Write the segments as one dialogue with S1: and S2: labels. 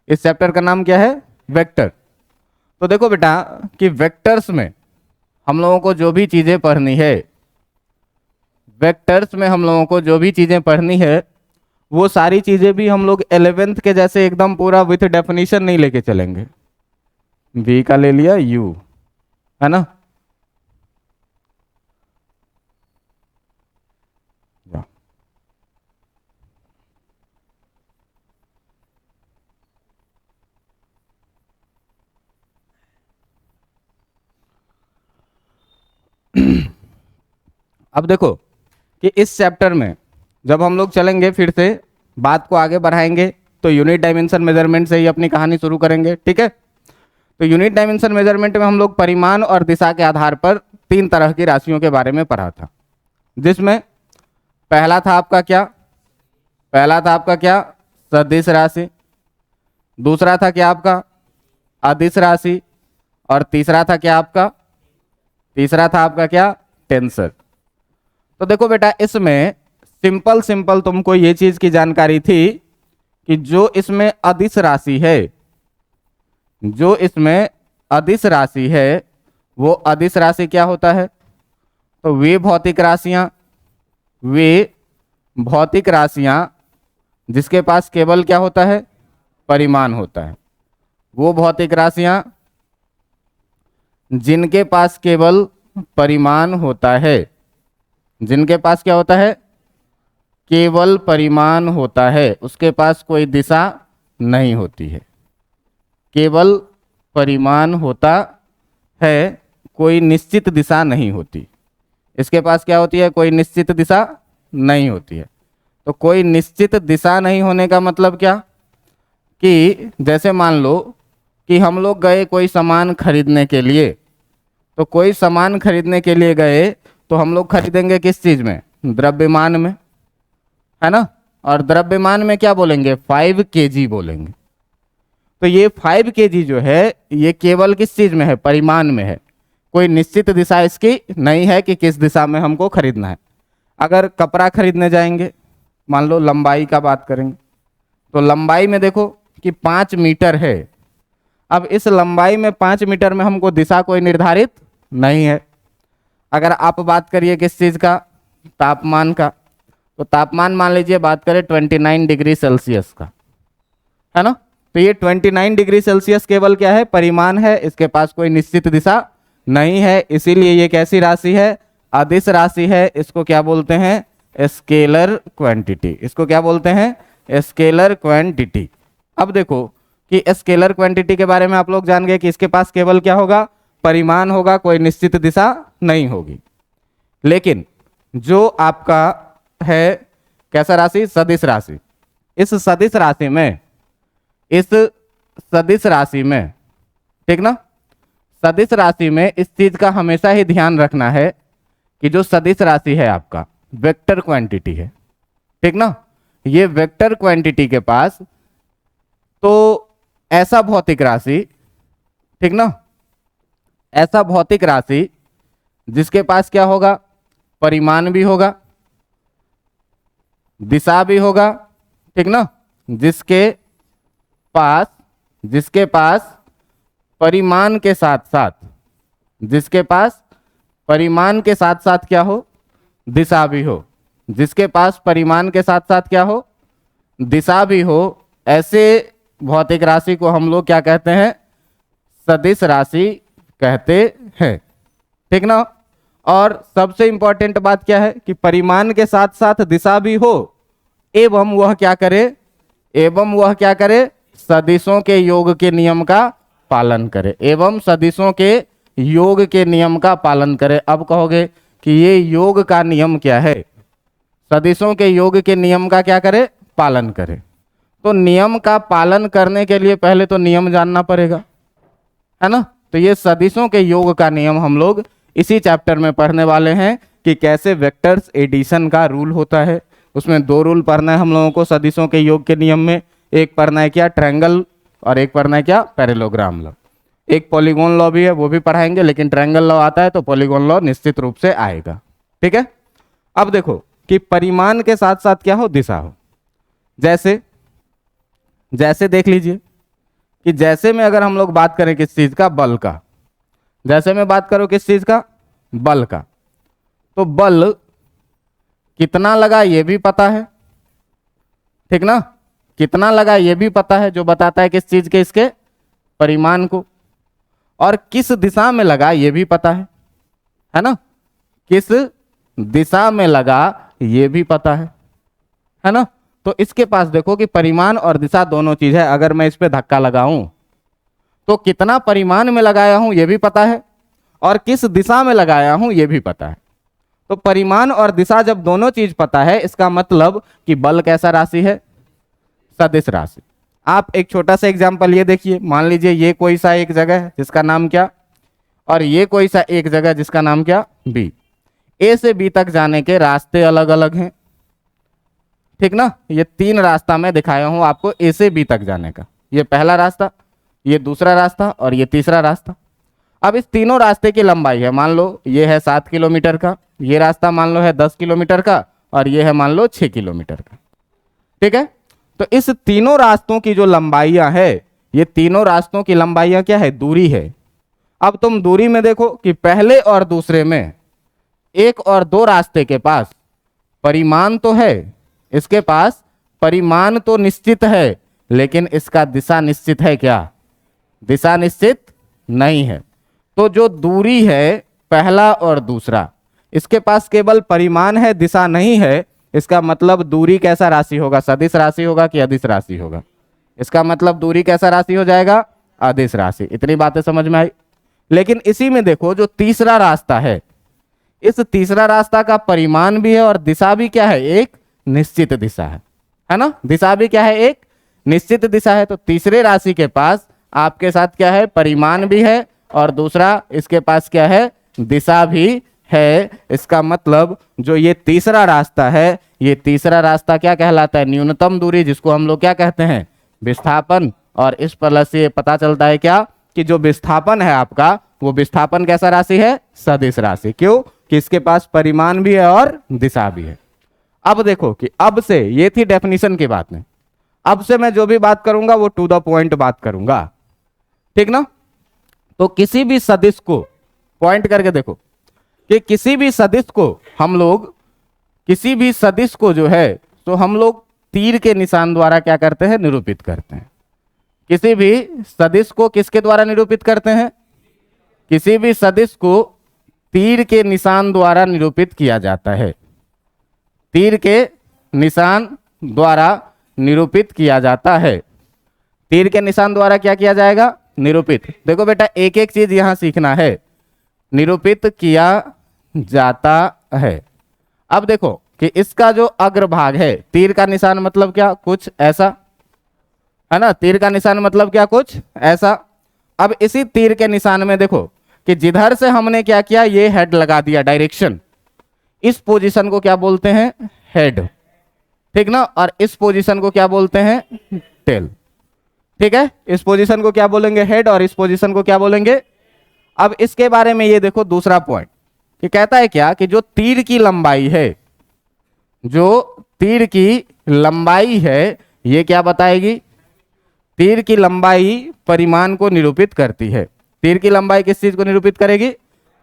S1: इस चैप्टर का नाम क्या है? वेक्टर। तो देखो बेटा कि वेक्टर्स में हम लोगों को जो भी चीजें पढ़नी है, वेक्टर्स में हम लोगों को जो भी चीजें पढ़नी है वो सारी चीजें भी हम लोग 11th के जैसे एकदम पूरा विथ डेफिनेशन नहीं लेके चलेंगे। v का ले लिया u, है ना। अब देखो कि इस चैप्टर में जब हम लोग चलेंगे, फिर से बात को आगे बढ़ाएंगे, तो यूनिट डायमेंशन मेजरमेंट से ही अपनी कहानी शुरू करेंगे, ठीक है। तो यूनिट डायमेंशन मेजरमेंट में हम लोग परिमाण और दिशा के आधार पर 3 तरह की राशियों के बारे में पढ़ा था, जिसमें पहला था आपका क्या? पहला था आपका क्या? सदिश राशि। दूसरा था क्या आपका? अदिश राशि। और तीसरा था क्या आपका? तीसरा था आपका क्या? टेंसर। तो देखो बेटा इसमें सिंपल सिंपल तुमको ये चीज की जानकारी थी कि जो इसमें अदिश राशि है, जो इसमें अदिश राशि है वो अदिश राशि क्या होता है? तो वे भौतिक राशियां, वे भौतिक राशियां जिसके पास केवल क्या होता है? परिमाण होता है। वो भौतिक राशियां जिनके पास केवल परिमाण होता है, जिनके पास क्या होता है? केवल परिमाण होता है, उसके पास कोई दिशा नहीं होती है। केवल परिमाण होता है, कोई निश्चित दिशा नहीं होती। इसके पास क्या होती है? कोई निश्चित दिशा नहीं होती है। तो कोई निश्चित दिशा नहीं होने का मतलब क्या? कि जैसे मान लो कि हम लोग गए कोई सामान खरीदने के लिए, तो कोई सामान खरीदने के लिए गए तो हम लोग खरीदेंगे किस चीज में? द्रव्यमान में, है ना। और द्रव्यमान में क्या बोलेंगे? 5 kg बोलेंगे। तो ये 5 kg जो है ये केवल किस चीज में है? परिमाण में है। कोई निश्चित दिशा इसकी नहीं है कि किस दिशा में हमको खरीदना है। अगर कपड़ा खरीदने जाएंगे, मान लो लंबाई का बात करेंगे, तो लंबाई में देखो कि 5 मीटर है। अब इस लंबाई में 5 मीटर में हमको दिशा कोई निर्धारित नहीं है। अगर आप बात करिए किस चीज का? तापमान का। तो तापमान मान लीजिए बात करें 29 डिग्री सेल्सियस का, है ना। तो ये 29 डिग्री सेल्सियस केवल क्या है? परिमाण है, इसके पास कोई निश्चित दिशा नहीं है, इसीलिए ये कैसी राशि है? अदिश राशि है। इसको क्या बोलते हैं? Scalar quantity. इसको क्या बोलते हैं? Scalar quantity. अब देखो कि स्केलर क्वांटिटी के बारे में आप लोग जान गए कि इसके पास केवल क्या होगा? परिमाण होगा, कोई निश्चित दिशा नहीं होगी। लेकिन जो आपका है कैसा राशि? सदिश राशि। इस सदिश राशि में, इस सदिश राशि में, ठीक ना, सदिश राशि में इस चीज का हमेशा ही ध्यान रखना है कि जो सदिश राशि है आपका वेक्टर क्वांटिटी है, ठीक ना। ये वेक्टर क्वांटिटी के पास तो ऐसा भौतिक राशि, ठीक ना, ऐसा भौतिक राशि जिसके पास क्या होगा? परिमाण भी होगा, दिशा भी होगा, ठीक ना, जिसके पास परिमाण के साथ साथ, जिसके पास परिमाण के साथ साथ क्या हो? दिशा भी हो। जिसके पास परिमाण के साथ साथ क्या हो? दिशा भी हो। ऐसे भौतिक राशि को हम लोग क्या कहते हैं? सदिश राशि कहते हैं, ठीक ना। और सबसे इंपॉर्टेंट बात क्या है कि परिमाण के साथ साथ दिशा भी हो, एवं वह क्या करे? एवं वह क्या करे? सदिशों के योग के नियम का पालन करे। एवं सदिशों के योग के नियम का पालन करे। अब कहोगे कि ये योग का नियम क्या है? सदिशों के योग के नियम का क्या करे? पालन करे। तो नियम का पालन करने के लिए पहले तो नियम जानना पड़ेगा, है ना। तो ये सदिशों के योग का नियम हम लोग इसी चैप्टर में पढ़ने वाले हैं कि कैसे वेक्टर्स एडिशन का रूल होता है। उसमें 2 रूल पढ़ना है हम लोगों को सदिशों के योग के नियम में। एक पढ़ना है क्या? ट्रायंगल, और एक पढ़ना है क्या? Parallelogram law. एक पॉलीगॉन लॉ भी है, वो भी पढ़ाएंगे, लेकिन ट्रायंगल लॉ आता है तो पॉलीगॉन लॉ निश्चित रूप से आएगा, ठीक है। अब देखो कि परिमाण के साथ साथ क्या हो? दिशा हो। जैसे जैसे देख लीजिए कि जैसे में अगर हम लोग बात करें किस चीज का, बल का, जैसे मैं बात करूं किस चीज का, बल का, तो बल कितना लगा ये भी पता है, ठीक ना, कितना लगा ये भी पता है, जो बताता है किस चीज के, इसके परिमाण को, और किस दिशा में लगा ये भी पता है ना, किस दिशा में लगा ये भी पता है ना। तो इसके पास देखो कि परिमाण और दिशा दोनों चीज है। अगर मैं इस पे धक्का लगाऊं तो कितना परिमाण में लगाया हूं ये भी पता है, और किस दिशा में लगाया हूं ये भी पता है। तो परिमाण और दिशा जब दोनों चीज पता है, इसका मतलब कि बल कैसा राशि है, सदिश राशि। आप एक छोटा सा एग्जांपल ये देखिए, मान लीजिए ये कोई सा एक जगह है जिसका नाम क्या, और ये कोई सा एक जगह जिसका नाम क्या, बी। ए से बी तक जाने के रास्ते अलग अलग हैं, ठीक ना। ये 3 रास्ता मैं दिखाया हूं आपको ए से बी तक जाने का, ये पहला रास्ता, ये दूसरा रास्ता और ये तीसरा रास्ता। अब इस तीनों रास्ते की लंबाई है, मान लो ये है 7 किलोमीटर का, ये रास्ता मान लो है 10 किलोमीटर का, और ये है मान लो 6 किलोमीटर का, ठीक है। तो इस तीनों रास्तों की जो लंबाइयां है, ये तीनों रास्तों की लंबाइयां क्या है, दूरी है। अब तुम दूरी में देखो कि पहले और दूसरे में, 1 और 2 रास्ते के पास परिमाण तो है, इसके पास परिमाण तो निश्चित है, लेकिन इसका दिशा निश्चित है क्या, दिशा निश्चित नहीं है। तो जो दूरी है पहला और दूसरा, इसके पास केवल परिमाण है, दिशा नहीं है, इसका मतलब दूरी कैसा राशि होगा, सदिश राशि होगा कि अदिश राशि होगा। इसका मतलब दूरी कैसा राशि हो जाएगा, अदिश राशि। इतनी बातें समझ में आई। लेकिन इसी में देखो जो तीसरा रास्ता है, इस तीसरा रास्ता का परिमाण भी है और दिशा भी क्या है, एक निश्चित दिशा है ना, दिशा भी क्या है, एक निश्चित दिशा है। तो तीसरे राशि के पास आपके साथ क्या है, परिमाण भी है और दूसरा इसके पास क्या है, दिशा भी है। इसका मतलब जो ये तीसरा रास्ता है, ये तीसरा रास्ता क्या कहलाता है, न्यूनतम दूरी, जिसको हम लोग क्या कहते हैं, विस्थापन। और इस प्लस से पता चलता है क्या, कि जो विस्थापन है आपका, वो विस्थापन कैसा राशि है, सदिश राशि। क्यों, कि इसके पास परिमाण भी है और दिशा भी है। अब देखो कि अब से, ये थी डेफिनेशन की बात में, अब से मैं जो भी बात करूंगा वो टू द पॉइंट बात करूंगा, ठीक ना। तो किसी भी सदिश को पॉइंट करके देखो कि किसी भी सदिश को हम लोग, किसी भी सदिश को जो है, तो हम लोग तीर के निशान द्वारा क्या करते हैं, निरूपित करते हैं। किसी भी सदिश को किसके द्वारा निरूपित करते हैं, किसी भी सदिश को तीर के निशान द्वारा निरूपित किया जाता है, तीर के निशान द्वारा निरूपित किया जाता है। तीर के निशान द्वारा क्या किया जाएगा, निरूपित। देखो बेटा एक एक चीज यहां सीखना है, निरूपित किया जाता है। अब देखो कि इसका जो अग्रभाग है, तीर का निशान मतलब क्या, कुछ ऐसा है ना, तीर का निशान मतलब क्या, कुछ ऐसा। अब इसी तीर के निशान में देखो कि जिधर से हमने क्या किया, ये हेड लगा दिया, डायरेक्शन, इस पोजीशन को क्या बोलते हैं, हेड, ठीक ना। और इस पोजीशन को क्या बोलते हैं, टेल, ठीक है। इस पोजीशन को क्या बोलेंगे, हेड, और इस पोजीशन को क्या बोलेंगे। अब इसके बारे में ये देखो दूसरा पॉइंट कि कहता है क्या, कि जो तीर की लंबाई है, जो तीर की लंबाई है, ये क्या बताएगी, तीर की लंबाई परिमाण को निरूपित करती है। तीर की लंबाई किस चीज को निरूपित करेगी,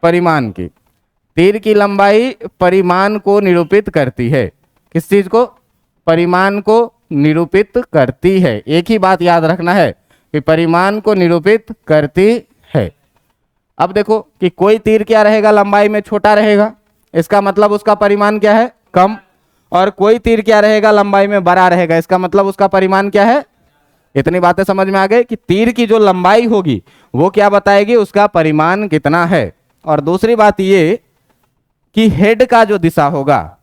S1: परिमाण की। तीर की लंबाई परिमाण को निरूपित करती है, किस चीज को, परिमाण को निरूपित करती है। एक ही बात याद रखना है कि परिमाण को निरूपित करती है। अब देखो कि कोई तीर क्या रहेगा, लंबाई में छोटा रहेगा, इसका मतलब उसका परिमाण क्या है, कम। और कोई तीर क्या रहेगा, लंबाई में बड़ा रहेगा, इसका मतलब उसका परिमाण क्या है। इतनी बातें समझ में आ गई कि तीर की जो लंबाई होगी वो क्या बताएगी, उसका परिमाण कितना है। और दूसरी बात ये कि हेड का जो दिशा होगा,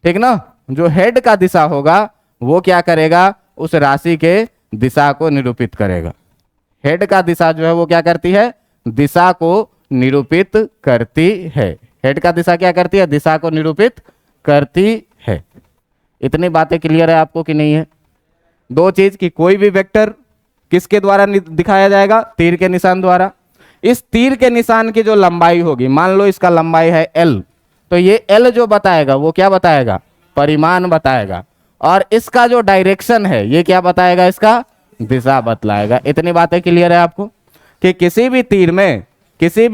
S1: ठीक ना, जो हेड का दिशा होगा वो क्या करेगा, उस राशि के दिशा को निरूपित करेगा। हेड का दिशा जो है वो क्या करती है, दिशा को निरूपित करती है। हेड का दिशा क्या करती है, दिशा को निरूपित करती है। इतनी बातें क्लियर है आपको कि नहीं है। दो चीज कि कोई भी वेक्टर किसके द्वारा दिखाया जाएगा, तीर के निशान द्वारा। इस तीर के निशान की जो लंबाई होगी, मान लो इसका लंबाई है एल, तो ये एल जो बताएगा वो क्या बताएगा, परिमाण बताएगा। और इसका जो डायरेक्शन है ये क्या बताएगा, इसका दिशा बतलाएगा। इतनी बातें क्लियर है आपको कि किसी भी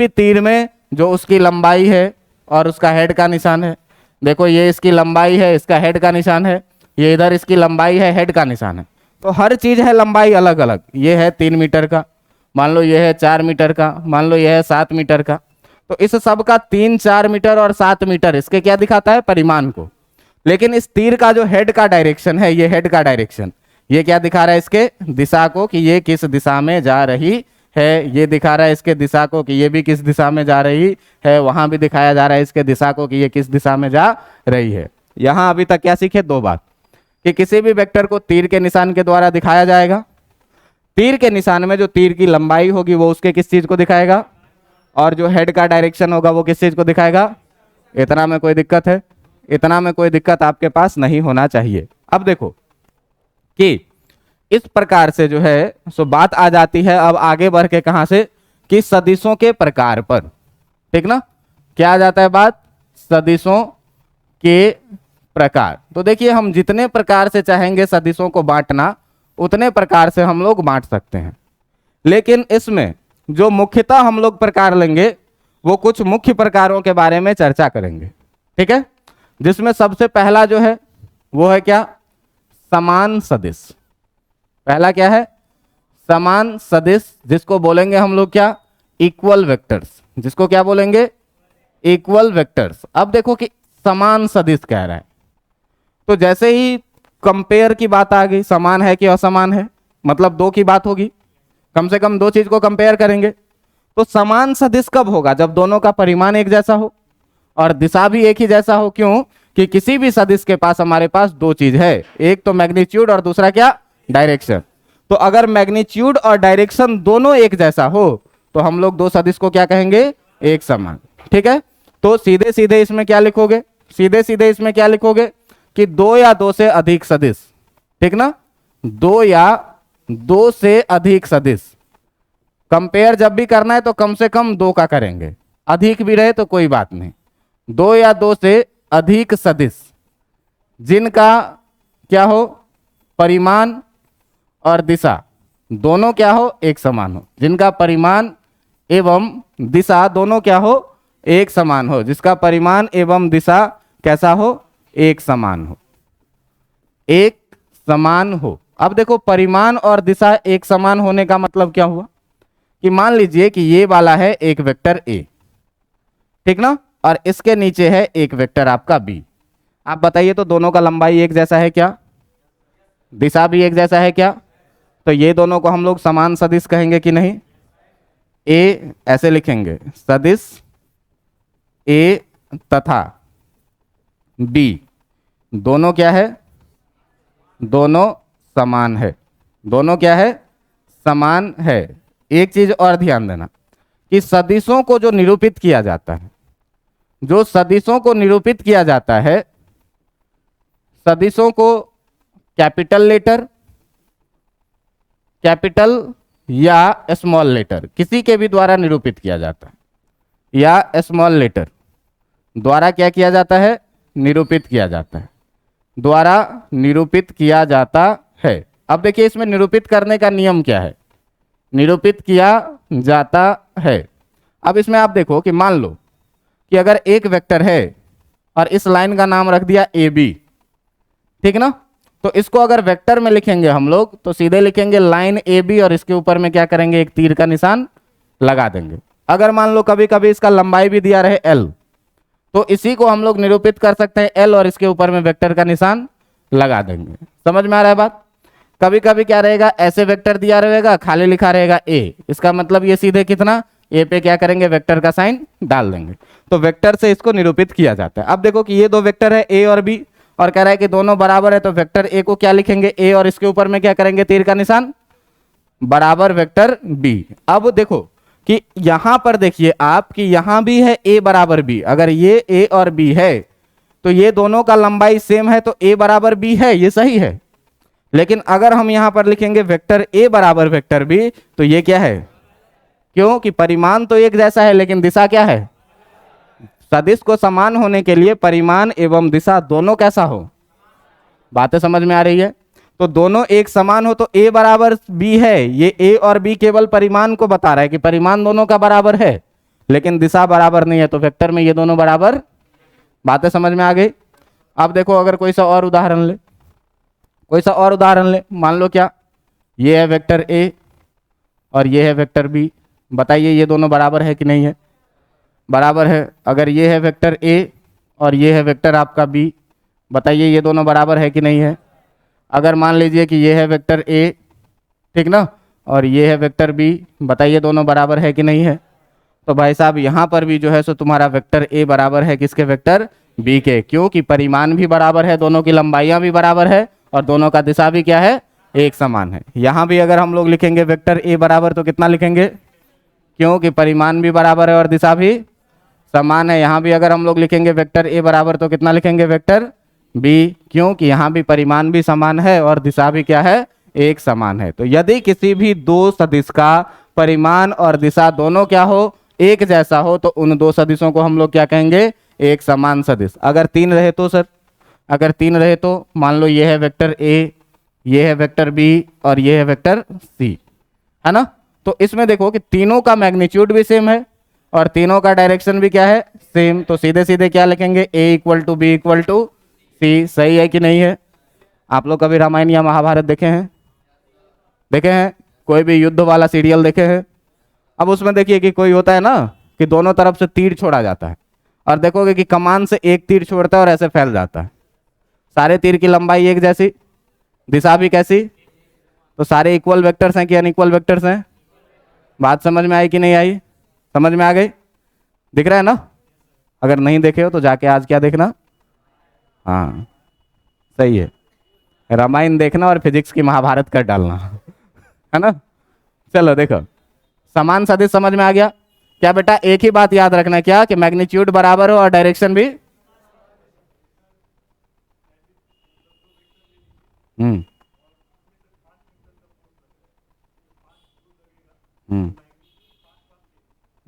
S1: तीर में जो उसकी लंबाई है और उसका हेड का निशान है, देखो ये इसकी लंबाई है, इसका हेड का निशान है, ये इधर इसकी लंबाई है, हेड का निशान है, तो हर चीज है लंबाई अलग अलग। ये है 3 मीटर का, मान लो ये है 4 मीटर का, मान लो ये है 7 मीटर का, तो इस सब का 3, 4 मीटर और 7 मीटर इसके क्या दिखाता है, परिमाण को। लेकिन इस तीर का जो हेड का डायरेक्शन है, ये हेड का डायरेक्शन, ये क्या दिखा रहा है, इसके दिशा को कि ये किस दिशा में जा रही है। ये दिखा रहा है इसके दिशा को कि ये भी किस दिशा में जा रही है। वहां भी दिखाया जा रहा है इसके दिशा को कि ये किस दिशा में जा रही है। यहां अभी तक क्या सीखे, 2 बात, कि किसी भी वेक्टर को तीर के निशान के द्वारा दिखाया जाएगा। तीर के निशान में जो तीर की लंबाई होगी वो उसके किस चीज को दिखाएगा, और जो हेड का डायरेक्शन होगा वो किस चीज को दिखाएगा। इतना में कोई दिक्कत है, इतना में कोई दिक्कत आपके पास नहीं होना चाहिए। अब देखो कि इस प्रकार से जो है सो बात आ जाती है अब आगे बढ़ के कहां से, कि सदिशों के प्रकार पर, ठीक ना। क्या आ जाता है बात, सदिशों के प्रकार। तो देखिए हम जितने प्रकार से चाहेंगे सदिशों को बांटना, उतने प्रकार से हम लोग बांट सकते हैं। लेकिन इसमें जो मुख्यतः हम लोग प्रकार लेंगे वो कुछ मुख्य प्रकारों के बारे में चर्चा करेंगे, ठीक है। जिसमें सबसे पहला जो है वो है क्या, समान सदिश। पहला क्या है, समान सदिश, जिसको बोलेंगे हम लोग क्या, इक्वल वेक्टर्स। जिसको क्या बोलेंगे, इक्वल वेक्टर्स। अब देखो कि समान सदिश कह रहा है, तो जैसे ही कंपेयर की बात आ गई, समान है कि असमान है, मतलब 2 की बात होगी, कम से कम 2 चीज को कंपेयर करेंगे। तो समान सदिश कब होगा, जब दोनों का परिमाण एक जैसा हो और दिशा भी एक ही जैसा हो। क्यों, कि किसी भी सदिश के पास हमारे पास 2 चीज है, एक तो मैग्नीट्यूड और दूसरा क्या, डायरेक्शन। तो अगर मैग्नीट्यूड और डायरेक्शन दोनों एक जैसा हो तो हम लोग 2 सदिश को क्या कहेंगे, एक समान, ठीक है। तो सीधे सीधे इसमें क्या लिखोगे, सीधे सीधे इसमें क्या लिखोगे कि 2 या 2 से अधिक सदिश, ठीक ना, 2 या 2 से अधिक सदिश। कंपेयर जब भी करना है तो कम से कम 2 का करेंगे, अधिक भी रहे तो कोई बात नहीं। 2 या 2 से अधिक सदिश जिनका क्या हो, परिमाण और दिशा दोनों क्या हो, एक समान हो। जिनका परिमाण एवं दिशा दोनों क्या हो, एक समान हो। जिसका परिमाण एवं दिशा कैसा हो, एक समान हो, एक समान हो। अब देखो परिमाण और दिशा एक समान होने का मतलब क्या हुआ, कि मान लीजिए कि ये वाला है एक वेक्टर ए, ठीक ना, और इसके नीचे है एक वेक्टर आपका बी। आप बताइए तो दोनों का लंबाई एक जैसा है क्या, दिशा भी एक जैसा है क्या, तो ये दोनों को हम लोग समान सदिश कहेंगे कि नहीं। ए ऐसे लिखेंगे, सदिश ए तथा बी दोनों क्या है, दोनों समान है, दोनों क्या है, समान है। एक चीज और ध्यान देना कि सदिशों को जो निरूपित किया जाता है, जो सदिशों को निरूपित किया जाता है, सदिशों को कैपिटल लेटर, कैपिटल या स्मॉल लेटर किसी के भी द्वारा निरूपित किया जाता है, या स्मॉल लेटर द्वारा क्या किया जाता है, निरूपित किया जाता है, द्वारा निरूपित किया जाता है। अब देखिए इसमें निरूपित करने का नियम क्या है, निरूपित किया जाता है। अब इसमें आप देखो कि मान लो कि अगर एक वेक्टर है और इस लाइन का नाम रख दिया ए बी, ठीक ना, तो इसको अगर वेक्टर में लिखेंगे हम लोग तो सीधे लिखेंगे लाइन ए बी और इसके ऊपर में क्या करेंगे, एक तीर का निशान लगा देंगे। अगर मान लो कभी कभी इसका लंबाई भी दिया रहे एल, तो इसी को हम लोग निरूपित कर सकते हैं एल और इसके ऊपर में वेक्टर का निशान लगा देंगे। समझ में आ रहा है बात। कभी कभी क्या रहेगा, ऐसे वेक्टर दिया रहेगा, खाली लिखा रहेगा ए, इसका मतलब ये सीधे कितना, ए पे क्या करेंगे, वेक्टर का साइन डाल देंगे। तो वेक्टर से इसको निरूपित किया जाता है। अब देखो कि ये 2 वेक्टर है ए और बी, और कह रहा है कि दोनों बराबर है, तो वेक्टर ए को क्या लिखेंगे, ए, और इसके ऊपर में क्या करेंगे, तीर का निशान बराबर वेक्टर बी। अब देखो कि यहां पर देखिए आप कि यहां भी है ए बराबर बी। अगर ये ए और बी है तो ये दोनों का लंबाई सेम है, तो ए बराबर बी है, ये सही है। लेकिन अगर हम यहां पर लिखेंगे वेक्टर ए बराबर वेक्टर बी, तो ये क्या है, क्यों कि परिमाण तो एक जैसा है लेकिन दिशा क्या है, सदिश को समान होने के लिए परिमाण एवं दिशा दोनों कैसा हो। बातें समझ में आ रही है। तो दोनों एक समान हो तो a बराबर b है, ये a और b केवल परिमाण को बता रहा है कि परिमाण दोनों का बराबर है, लेकिन दिशा बराबर नहीं है, तो वेक्टर में ये दोनों बराबर। बातें समझ में आ गई। अब देखो अगर कोई सा और उदाहरण ले, कोई सा और उदाहरण ले, मान लो क्या, ये है वेक्टर a और ये है वेक्टर b, बताइए ये दोनों बराबर है कि नहीं है? बराबर है। अगर ये है वेक्टर a और ये है वेक्टर आपका b, बताइए ये दोनों बराबर है कि नहीं है? अगर मान लीजिए कि ये है वेक्टर a, ठीक ना, और ये है वेक्टर b, बताइए दोनों बराबर है कि नहीं है? तो भाई साहब यहाँ पर भी जो है सो तुम्हारा वेक्टर a बराबर है किसके? वेक्टर b के, क्योंकि परिमाण भी बराबर है, दोनों की लंबाइयाँ भी बराबर है और दोनों का दिशा भी क्या है? एक समान है। यहाँ भी अगर हम लोग लिखेंगे वेक्टर a बराबर तो कितना लिखेंगे? क्योंकि परिमाण भी बराबर है और दिशा भी समान है। यहाँ भी अगर हम लोग लिखेंगे वेक्टर a बराबर तो कितना लिखेंगे? वेक्टर b, क्योंकि यहाँ भी परिमाण भी समान है और दिशा भी क्या है? एक समान है। तो यदि किसी भी दो सदिश का परिमाण और दिशा दोनों क्या हो? एक जैसा हो, तो उन दो सदिशों को हम लोग क्या कहेंगे? एक समान सदिश। अगर तीन रहे तो सर, अगर तीन रहे तो मान लो ये है वेक्टर a, ये है वेक्टर b और ये है वेक्टर c, है ना? तो इसमें देखो कि तीनों का मैग्नीट्यूड भी सेम है और तीनों का डायरेक्शन भी क्या है? सेम। तो सीधे सीधे क्या लिखेंगे? a equal to B equal to C. सही है कि नहीं है? आप लोग कभी रामायण या महाभारत देखे हैं? देखे हैं? कोई भी युद्ध वाला सीरियल देखे हैं? अब उसमें देखिए कि कोई होता है ना कि दोनों तरफ से तीर छोड़ा जाता है, और देखोगे कि कमान से एक तीर छोड़ता है और ऐसे फैल जाता है। सारे तीर की लंबाई एक जैसी, दिशा भी कैसी? तो सारे इक्वल वेक्टर्स हैं कि अनइक्वल वेक्टर्स हैं? बात समझ में आई कि नहीं आई? समझ में आ गई? दिख रहा है ना? अगर नहीं देखे हो तो जाके आज क्या देखना, हाँ सही है, रामायण देखना और फिजिक्स की महाभारत कर डालना, है ना? चलो देखो, समान सदिश समझ में आ गया क्या बेटा? एक ही बात याद रखना, क्या कि मैग्नीट्यूड बराबर हो और डायरेक्शन भी। हम्म हम्म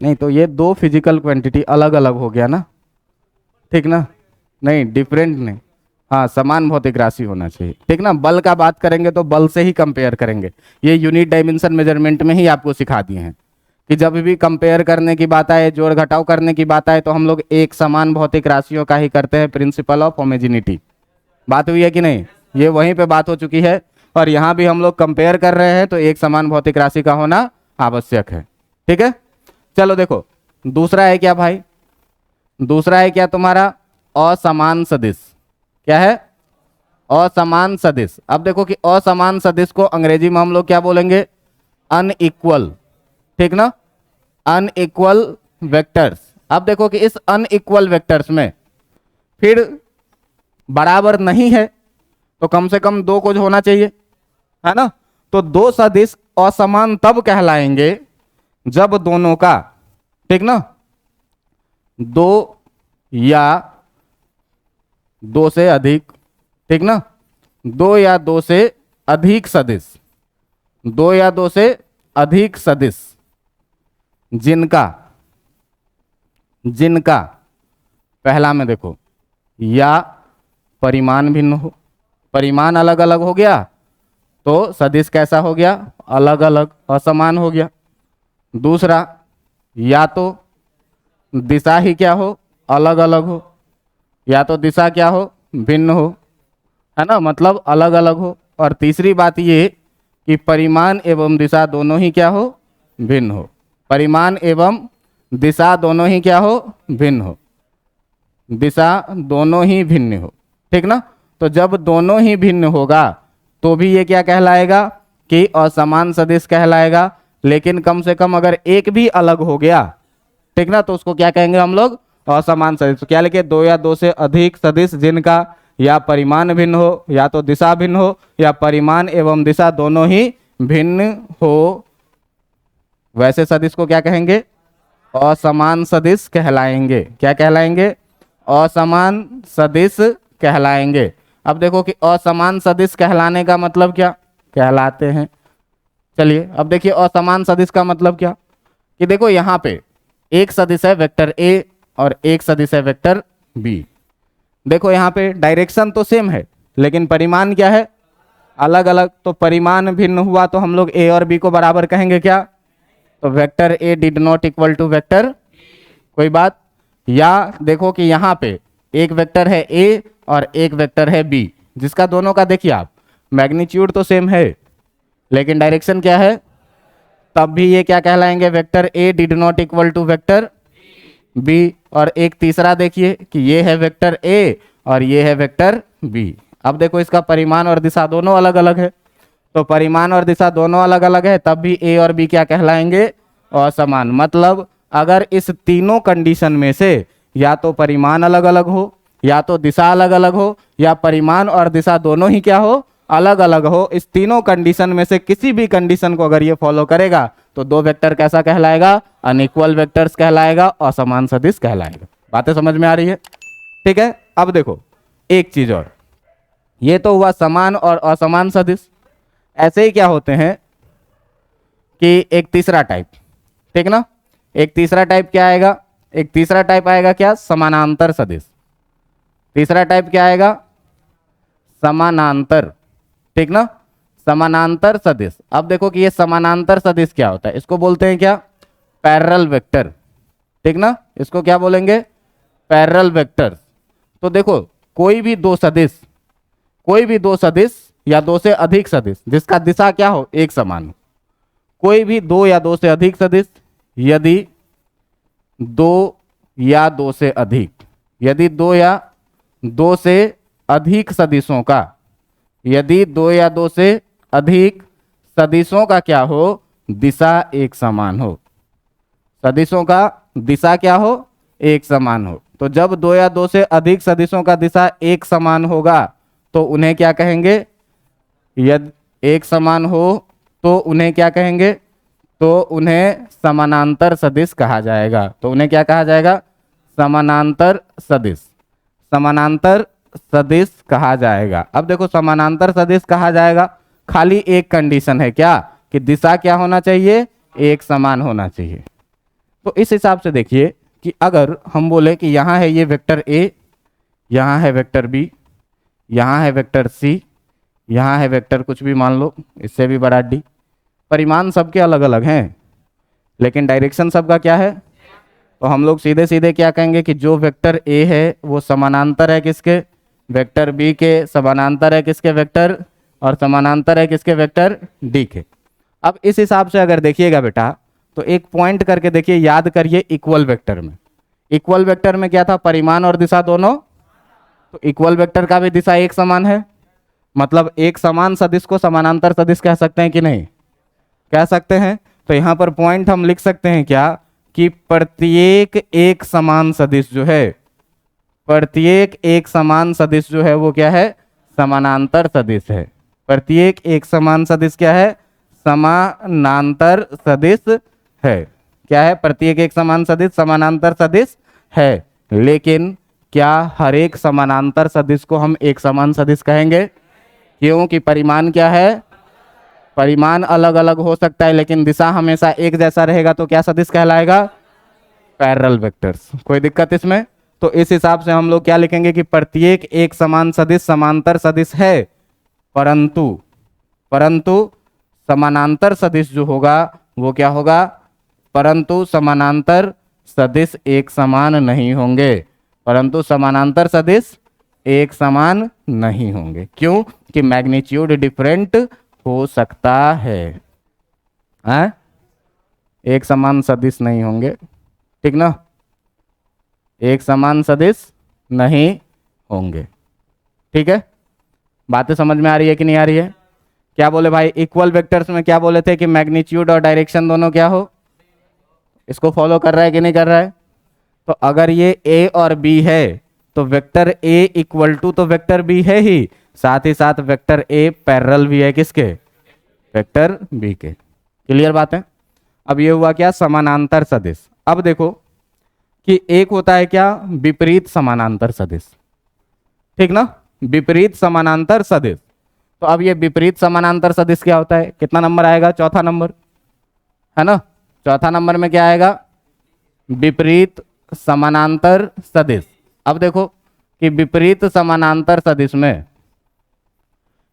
S1: नहीं, तो ये दो फिजिकल क्वांटिटी अलग अलग हो गया ना, ठीक ना? नहीं, डिफरेंट नहीं, हाँ समान भौतिक राशि होना चाहिए, ठीक ना? बल का बात करेंगे तो बल से ही कंपेयर करेंगे। ये यूनिट डायमेंशन मेजरमेंट में ही आपको सिखा दिए हैं कि जब भी कंपेयर करने की बात आए, जोड़ घटाव करने की बात आए, तो हम लोग एक समान भौतिक राशियों का ही करते हैं, प्रिंसिपल ऑफ होमोजेनिटी। बात हुई है कि नहीं? ये वहीं पे बात हो चुकी है। और यहाँ भी हम लोग कंपेयर कर रहे हैं तो एक समान भौतिक राशि का होना आवश्यक है, ठीक है? चलो देखो, दूसरा है क्या भाई? दूसरा है क्या तुम्हारा? असमान सदिश। क्या है? असमान सदिश। अब देखो कि असमान सदिश को अंग्रेजी में हम लोग क्या बोलेंगे? अनइक्वल, ठीक ना? Unequal vectors. अब देखो कि इस अनइक्वल वेक्टर्स में फिर बराबर नहीं है तो कम से कम दो कुछ होना चाहिए, है ना? तो दो सदिश असमान तब कहलाएंगे जब दोनों का, ठीक ना, दो या दो से अधिक, ठीक ना, दो या दो से अधिक सदिश, दो या दो से अधिक सदिश जिनका जिनका पहला में देखो या परिमाण भिन्न हो, परिमाण अलग अलग हो गया तो सदिश कैसा हो गया? अलग अलग, असमान हो गया। दूसरा, या तो दिशा ही क्या हो? अलग अलग हो, या तो दिशा क्या हो? भिन्न हो, है ना, मतलब अलग अलग हो। और तीसरी बात ये कि परिमाण एवं दिशा दोनों ही क्या हो? भिन्न हो। परिमाण एवं दिशा दोनों ही क्या हो? भिन्न हो, दिशा दोनों ही भिन्न हो, ठीक ना? तो जब दोनों ही भिन्न होगा तो भी ये क्या कहलाएगा? कि असमान सदिश कहलाएगा। लेकिन कम से कम अगर एक भी अलग हो गया, ठीक ना, तो उसको क्या कहेंगे हम लोग? असमान सदिश। तो क्या लिखे? दो या दो से अधिक सदिश जिनका या परिमाण भिन्न हो, या तो दिशा भिन्न हो, या परिमाण एवं दिशा दोनों ही भिन्न हो, वैसे सदिश को क्या कहेंगे? असमान सदिश कहलाएंगे। क्या कहलाएंगे? असमान सदिश कहलाएंगे। अब देखो कि असमान सदिश कहलाने का मतलब क्या कहलाते हैं। चलिए अब देखिए असमान सदिश का मतलब क्या, कि देखो यहाँ पे एक सदिश है वेक्टर ए और एक सदिश है वेक्टर बी। देखो यहाँ पे डायरेक्शन तो सेम है लेकिन परिमाण क्या है? अलग अलग, तो परिमाण भिन्न हुआ तो हम लोग ए और बी को बराबर कहेंगे क्या? तो vector A did not equal to vector, कोई बात। या देखो कि यहाँ पे एक वेक्टर है ए और एक वेक्टर है बी, जिसका दोनों का देखिए आप मैग्नीट्यूड तो सेम है लेकिन डायरेक्शन क्या है, तब भी ये क्या कहलाएंगे? Vector A did not equal to vector B. और एक तीसरा देखिए कि ये है वेक्टर ए और ये है वेक्टर बी। अब देखो इसका परिमाण और दिशा दोनों अलग अलग है, तो परिमाण और दिशा दोनों अलग अलग है तब भी ए और बी क्या कहलाएंगे? असमान। मतलब अगर इस तीनों कंडीशन में से या तो परिमाण अलग अलग हो, या तो दिशा अलग अलग हो, या परिमाण और दिशा दोनों ही क्या हो? अलग अलग हो, इस तीनों कंडीशन में से किसी भी कंडीशन को अगर ये फॉलो करेगा तो दो वेक्टर कैसा कहलाएगा? अनइक्वल वेक्टर्स कहलाएगा, असमान सदिश कहलाएगा। बातें समझ में आ रही है? ठीक है। अब देखो एक चीज और, ये तो हुआ समान और असमान सदिश। ऐसे ही क्या होते हैं कि एक तीसरा टाइप, ठीक ना? एक तीसरा टाइप क्या आएगा? एक तीसरा टाइप आएगा क्या? समानांतर सदिश। तीसरा टाइप क्या आएगा? समानांतर, ठीक ना? समानांतर सदिश। अब देखो कि ये समानांतर सदिश क्या होता है, इसको बोलते हैं क्या? पैरेलल वेक्टर, ठीक ना? इसको क्या बोलेंगे? Parallel vector. तो देखो कोई भी दो सदिश, कोई भी दो सदिश या दो से अधिक सदिश जिसका दिशा क्या हो? एक समान हो, कोई भी दो या दो से अधिक सदिश, यदि दो या दो से अधिक, यदि दो या दो से अधिक सदिशों का, यदि दो या दो से अधिक सदिशों का क्या हो? दिशा एक समान हो। सदिशों का दिशा क्या हो? एक समान हो। तो जब दो या दो से अधिक सदिशों का दिशा एक समान होगा तो उन्हें क्या कहेंगे? यदि एक समान हो तो उन्हें क्या कहेंगे? तो उन्हें समानांतर सदिश कहा जाएगा। तो उन्हें क्या कहा जाएगा? समानांतर सदिश, समानांतर सदिश कहा जाएगा। अब देखो समानांतर सदिश कहा जाएगा, खाली एक कंडीशन है क्या? कि दिशा क्या होना चाहिए? एक समान होना चाहिए। तो इस हिसाब से देखिए कि अगर हम बोले कि यहाँ है ये वेक्टर ए, यहाँ है वेक्टर बी, यहाँ है वेक्टर सी, यहाँ है वेक्टर कुछ भी मान लो, इससे भी बड़ा डी, परिमाण सबके अलग अलग हैं लेकिन डायरेक्शन सबका क्या है? तो हम लोग सीधे सीधे क्या कहेंगे कि जो वेक्टर ए है वो समानांतर है किसके? वेक्टर बी के, समानांतर है किसके? वेक्टर, और समानांतर है किसके? वेक्टर डी के। अब इस हिसाब से अगर देखिएगा बेटा तो एक पॉइंट करके देखिए, याद करिए इक्वल वेक्टर में, इक्वल वेक्टर में क्या था? परिमाण और दिशा दोनों। तो इक्वल वेक्टर का भी दिशा एक समान है, मतलब एक समान सदिश को समानांतर सदिश कह सकते हैं कि नहीं? कह सकते हैं। तो यहाँ पर पॉइंट हम लिख सकते हैं क्या? कि प्रत्येक एक समान सदिश जो है, प्रत्येक एक समान सदिश जो है वो क्या है? समानांतर सदिश है। प्रत्येक एक समान सदिश क्या है? समानांतर सदिश है। क्या है? प्रत्येक एक समान सदिश समानांतर सदिश है। लेकिन क्या हर एक समानांतर सदिश को हम एक समान सदिश कहेंगे? क्योंकि परिमाण क्या है? परिमाण अलग अलग हो सकता है लेकिन दिशा हमेशा एक जैसा रहेगा, तो क्या सदिश कहलाएगा? Parallel vectors. कोई दिक्कत इसमें? तो इस हिसाब से हम लोग क्या लिखेंगे कि प्रत्येक एक समान सदिश समांतर सदिश है, परंतु परंतु समानांतर सदिश जो होगा वो क्या होगा? परंतु समानांतर सदिश एक समान नहीं होंगे, परंतु समानांतर सदिश एक समान नहीं होंगे। क्यों? कि मैग्नीट्यूड डिफरेंट हो सकता है। एक समान सदिश नहीं होंगे, ठीक ना? एक समान सदिश नहीं होंगे, ठीक है? बातें समझ में आ रही है कि नहीं आ रही है? क्या बोले भाई? इक्वल वेक्टर्स में क्या बोले थे कि मैग्नीट्यूड और डायरेक्शन दोनों क्या हो? इसको फॉलो कर रहा है कि नहीं कर रहा है? तो अगर ये ए और बी है तो वेक्टर ए इक्वल टू तो वेक्टर बी है ही, साथ ही साथ वेक्टर ए पैरेलल भी है किसके? वेक्टर बी के। क्लियर बात है? अब ये हुआ क्या? समानांतर सदिश। अब देखो कि एक होता है क्या? विपरीत समानांतर सदिश, ठीक ना? विपरीत समानांतर सदिश। तो अब ये विपरीत समानांतर सदिश क्या होता है? कितना नंबर आएगा? चौथा नंबर, है ना? चौथा नंबर में क्या आएगा? विपरीत समानांतर सदिश। अब देखो कि विपरीत समानांतर सदिश में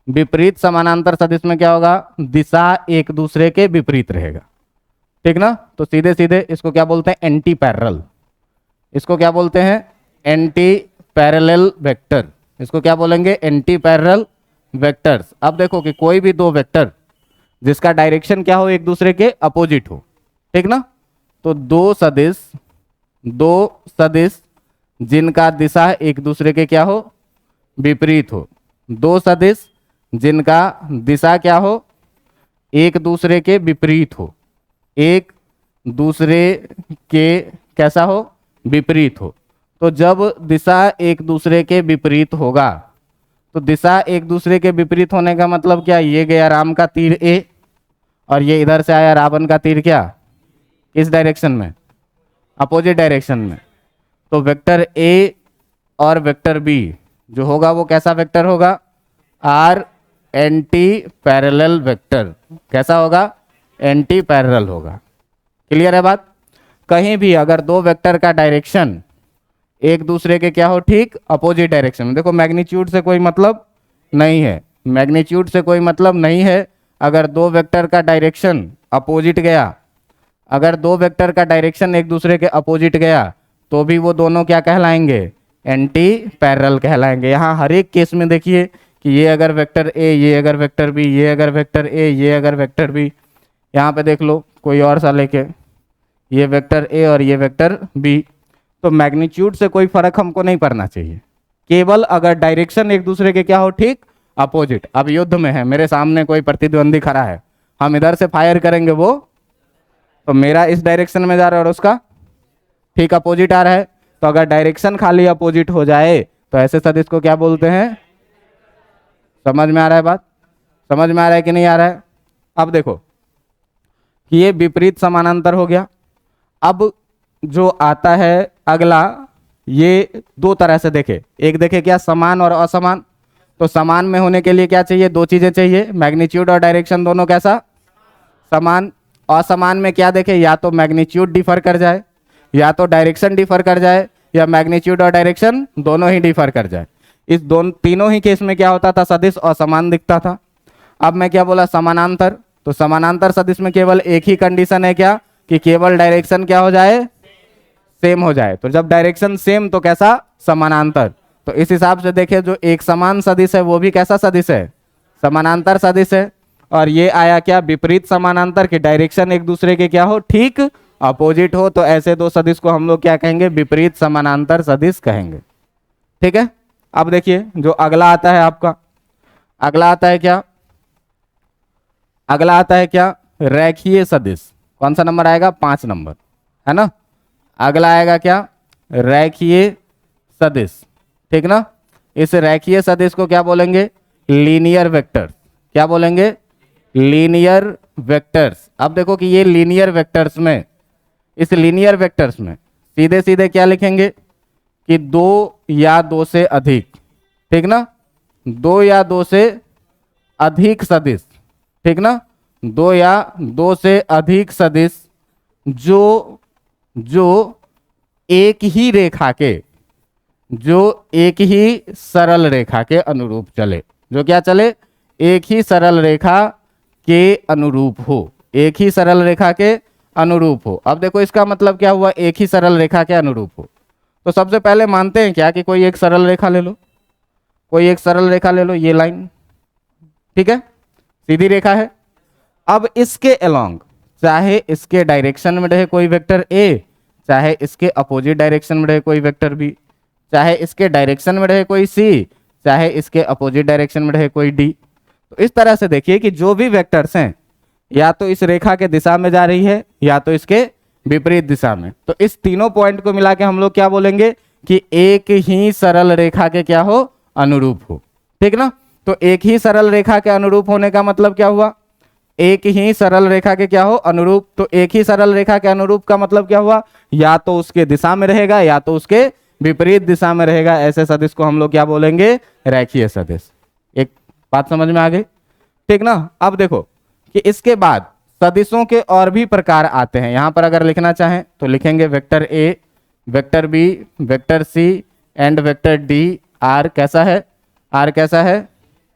S1: विपरीत समानांतर सदिश में क्या होगा, दिशा एक दूसरे के विपरीत रहेगा, ठीक ना। तो सीधे सीधे इसको क्या बोलते हैं, एंटी पैरेलल। इसको क्या बोलते हैं, एंटी पैरेलल वेक्टर। इसको क्या बोलेंगे, एंटी पैरेलल वेक्टर्स। अब देखो कि कोई भी दो वेक्टर जिसका डायरेक्शन क्या हो, एक दूसरे के अपोजिट हो, ठीक ना। तो दो सदिश जिनका दिशा एक दूसरे के क्या हो, विपरीत हो। दो सदिश जिनका दिशा क्या हो, एक दूसरे के विपरीत हो, एक दूसरे के कैसा हो, विपरीत हो। तो जब दिशा एक दूसरे के विपरीत होगा, तो दिशा एक दूसरे के विपरीत होने का मतलब क्या, ये गया राम का तीर ए और ये इधर से आया रावण का तीर क्या, किस डायरेक्शन में, अपोजिट डायरेक्शन में। तो वेक्टर ए और वेक्टर बी जो होगा वो कैसा वेक्टर होगा, आर एंटी पैरेलल वेक्टर। कैसा होगा, एंटी पैरेलल होगा। क्लियर है बात। कहीं भी अगर दो वेक्टर का डायरेक्शन एक दूसरे के क्या हो, ठीक अपोजिट डायरेक्शन में, देखो मैग्नीट्यूड से कोई मतलब नहीं है, मैग्नीट्यूड से कोई मतलब नहीं है। अगर दो वेक्टर का डायरेक्शन अपोजिट गया, अगर दो वेक्टर का डायरेक्शन एक दूसरे के अपोजिट गया, तो भी वो दोनों क्या कहलाएंगे, एंटी पैरेलल कहलाएंगे। यहाँ हर एक केस में देखिए कि ये अगर वेक्टर ए, ये अगर वेक्टर बी, ये अगर वेक्टर ए, ये अगर वेक्टर बी, यहाँ पे देख लो कोई और सा लेके, ये वेक्टर ए और ये वेक्टर बी। तो मैग्नीट्यूड से कोई फर्क हमको नहीं पड़ना चाहिए, केवल अगर डायरेक्शन एक दूसरे के क्या हो, ठीक अपोजिट। अब युद्ध में है, मेरे सामने कोई प्रतिद्वंदी खड़ा है, हम इधर से फायर करेंगे, वो तो मेरा इस डायरेक्शन में जा रहा है और उसका ठीक अपोजिट आ रहा है। तो अगर डायरेक्शन खाली अपोजिट हो जाए तो ऐसे सदिश को क्या बोलते हैं। समझ में आ रहा है बात, समझ में आ रहा है कि नहीं आ रहा है। अब देखो कि ये विपरीत समानांतर हो गया। अब जो आता है अगला, ये दो तरह से देखे, एक देखे क्या, समान और असमान। तो समान में होने के लिए क्या चाहिए, दो चीजें चाहिए, मैग्नीट्यूड और डायरेक्शन दोनों कैसा, समान। असमान में क्या देखे, या तो मैग्नीट्यूड डिफर कर जाए, या तो डायरेक्शन डिफर कर जाए, या मैग्नीट्यूड और डायरेक्शन दोनों ही डिफर कर जाए। इस दोनों तीनों ही केस में क्या होता था, सदिश असमान दिखता था। अब मैं क्या बोला, समानांतर। तो समानांतर सदिश में केवल एक ही कंडीशन है क्या, कि केवल डायरेक्शन क्या हो जाए, सेम हो जाए। तो जब डायरेक्शन सेम तो कैसा, समानांतर। तो इस हिसाब से देखें, जो एक समान सदिश है वो भी कैसा सदिश है, समानांतर सदिश है। और ये आया क्या, विपरीत समानांतर, के डायरेक्शन एक दूसरे के क्या हो, ठीक अपोजिट हो। तो ऐसे दो सदिश को हम लोग क्या कहेंगे, विपरीत समानांतर सदिश कहेंगे। ठीक है। अब देखिए जो अगला आता है आपका, अगला आता है क्या, अगला आता है क्या, रेखीय सदिश। कौन सा नंबर आएगा, 5 नंबर, है ना। अगला आएगा क्या, रेखीय सदिश, ठीक ना। इस रेखीय सदिश को क्या बोलेंगे, लीनियर वेक्टर। क्या बोलेंगे, लीनियर वेक्टर्स। अब देखो कि ये लीनियर वेक्टर्स में, इस लीनियर वेक्टर्स में सीधे सीधे क्या लिखेंगे कि दो या दो से अधिक, ठीक ना, दो या दो से अधिक सदिश, ठीक ना, दो या दो से अधिक सदिश जो एक ही रेखा के, जो एक ही सरल रेखा के अनुरूप चले। जो क्या चले, एक ही सरल रेखा के अनुरूप हो, एक ही सरल रेखा के अनुरूप हो। अब देखो इसका मतलब क्या हुआ, एक ही सरल रेखा के अनुरूप हो। तो सबसे पहले मानते हैं क्या कि कोई एक सरल रेखा ले लो, कोई एक सरल रेखा ले लो, ये लाइन, ठीक है, सीधी रेखा है। अब इसके अलोंग, चाहे इसके डायरेक्शन में रहे कोई वेक्टर ए, चाहे इसके अपोजिट डायरेक्शन में रहे कोई वेक्टर बी, चाहे इसके डायरेक्शन में रहे कोई सी, चाहे इसके अपोजिट डायरेक्शन में रहे कोई डी। तो इस तरह से देखिए कि जो भी वेक्टर्स हैं या तो इस रेखा के दिशा में जा रही है या तो इसके विपरीत दिशा में। तो इस तीनों पॉइंट को मिला के हम लोग क्या बोलेंगे कि एक ही सरल रेखा के क्या हो, अनुरूप हो, ठीक ना। तो एक ही सरल रेखा के अनुरूप होने का मतलब क्या हुआ, एक ही सरल रेखा के क्या हो, अनुरूप। तो एक ही सरल रेखा के अनुरूप का मतलब क्या हुआ, या तो उसके दिशा में रहेगा या तो उसके विपरीत दिशा में रहेगा। ऐसे सदिश को हम लोग क्या बोलेंगे, रेखीय सदिश। एक बात समझ में आ गई, ठीक ना। अब देखो कि इसके बाद सदिशों के और भी प्रकार आते हैं। यहां पर अगर लिखना चाहें तो लिखेंगे vector A, vector B, vector C and vector D. R कैसा है, आर कैसा है,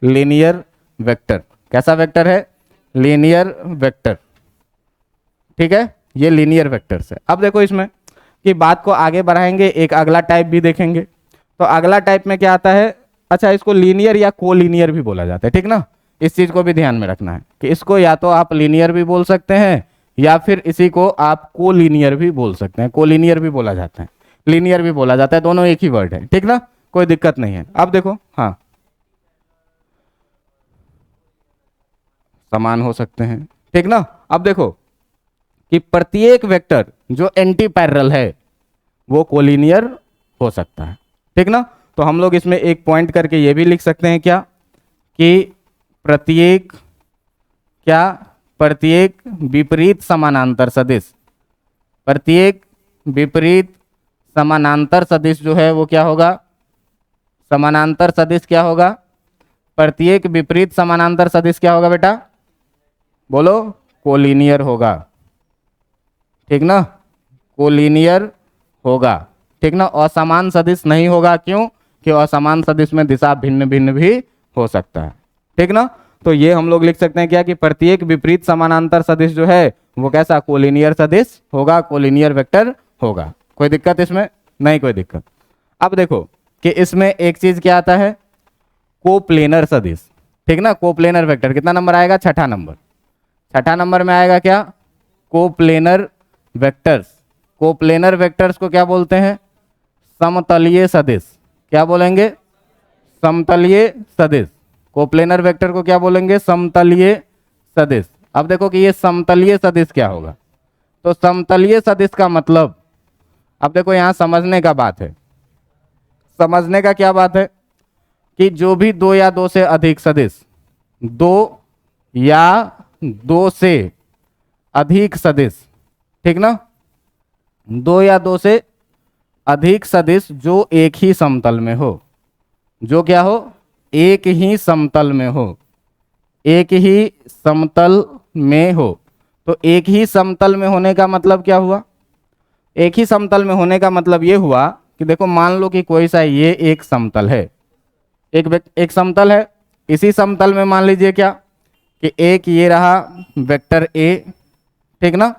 S1: लीनियर वेक्टर। कैसा वेक्टर है? Linear vector. ठीक है, ये लीनियर वेक्टर्स है। अब देखो इसमें कि बात को आगे बढ़ाएंगे, एक अगला टाइप भी देखेंगे। तो अगला टाइप में क्या आता है? अच्छा, इसको लीनियर या कोलीनियर भी बोला जाता है, ठीक ना। इस चीज को भी ध्यान में रखना है कि इसको या तो आप लीनियर भी बोल सकते हैं या फिर इसी को आप कोलीनियर भी बोल सकते हैं। कोलीनियर भी बोला जाता है, लीनियर भी बोला जाता है, दोनों एक ही वर्ड है, ठीक ना, कोई दिक्कत नहीं है। अब देखो, हाँ, समान हो सकते हैं, ठीक ना। अब देखो कि प्रत्येक वेक्टर जो एंटी पैरेलल है वो कोलिनियर हो सकता है, ठीक ना। तो हम लोग इसमें एक पॉइंट करके ये भी लिख सकते हैं क्या कि प्रत्येक विपरीत समानांतर सदिश, प्रत्येक विपरीत समानांतर सदिश जो है वो क्या होगा? समानांतर सदिश क्या होगा? प्रत्येक विपरीत समानांतर सदिश क्या होगा बेटा? बोलो, कोलिनियर होगा, ठीक ना, कोलिनियर होगा, ठीक ना। असमान सदिश नहीं होगा, क्यों? कि असमान सदिश में दिशा भिन्न भिन्न भी हो सकता है, ठीक ना। तो ये हम लोग लिख सकते हैं क्या कि प्रत्येक विपरीत समानांतर सदिश जो है वो कैसा? कोलिनियर सदिश होगा, कोलिनियर वेक्टर होगा। कोई दिक्कत इसमें? नहीं, कोई दिक्कत। अब देखो कि इसमें एक चीज क्या आता है? कोप्लेनर सदिश, ठीक ना। कोप्लेनर वेक्टर कितना नंबर आएगा? छठा नंबर। छठा नंबर में आएगा क्या? Coplanar vectors. कोप्लेनर वेक्टर्स को क्या बोलते हैं? समतलीय सदिश। क्या बोलेंगे? समतलीय सदिश। कोप्लेनर वेक्टर को क्या बोलेंगे? समतलीय सदिश। अब देखो कि ये समतलीय सदिश क्या होगा? तो समतलीय सदिश का मतलब, अब देखो यहां समझने का बात है। समझने का क्या बात है? कि जो भी दो या दो से अधिक सदिश, दो या दो से अधिक सदिश, ठीक ना, दो या दो से अधिक सदिश जो एक ही समतल में हो, जो क्या हो? एक ही समतल में हो, एक ही समतल में हो। तो एक ही समतल में होने का मतलब क्या हुआ? एक ही समतल में होने का मतलब ये हुआ कि देखो, मान लो कि कोई सा ये एक समतल है, एक समतल है। इसी समतल में मान लीजिए क्या कि एक ये रहा वेक्टर ए, ठीक ना,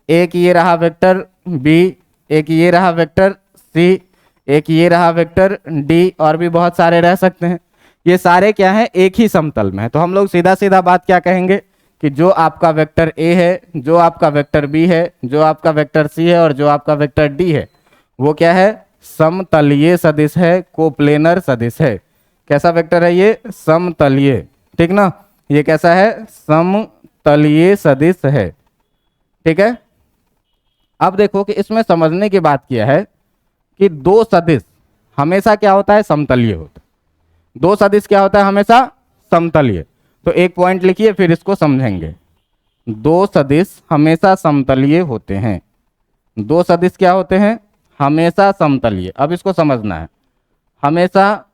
S1: एक ये रहा वेक्टर बी, एक ये रहा वेक्टर सी, एक ये रहा वेक्टर डी, और भी बहुत सारे रह सकते हैं। ये सारे क्या है? एक ही समतल में है। तो हम लोग सीधा सीधा बात क्या कहेंगे कि जो आपका वेक्टर ए है, जो आपका वेक्टर बी है, जो आपका वेक्टर सी है और जो आपका वेक्टर डी है, वो क्या है? समतलीय सदिश है, कोप्लेनर सदिश है। कैसा वेक्टर है ये? समतलीय, ठीक ना। ये कैसा है? समतलीय सदिश है, ठीक है। अब देखो कि इसमें समझने की बात किया है कि दो सदिश हमेशा क्या होता है? समतलीय होता है। दो सदिश क्या होता है? हमेशा समतलीय। तो एक पॉइंट लिखिए, फिर इसको समझेंगे। दो सदिश हमेशा समतलीय होते हैं। दो सदिश क्या होते हैं? हमेशा समतलीय। अब इसको समझना है, हमेशा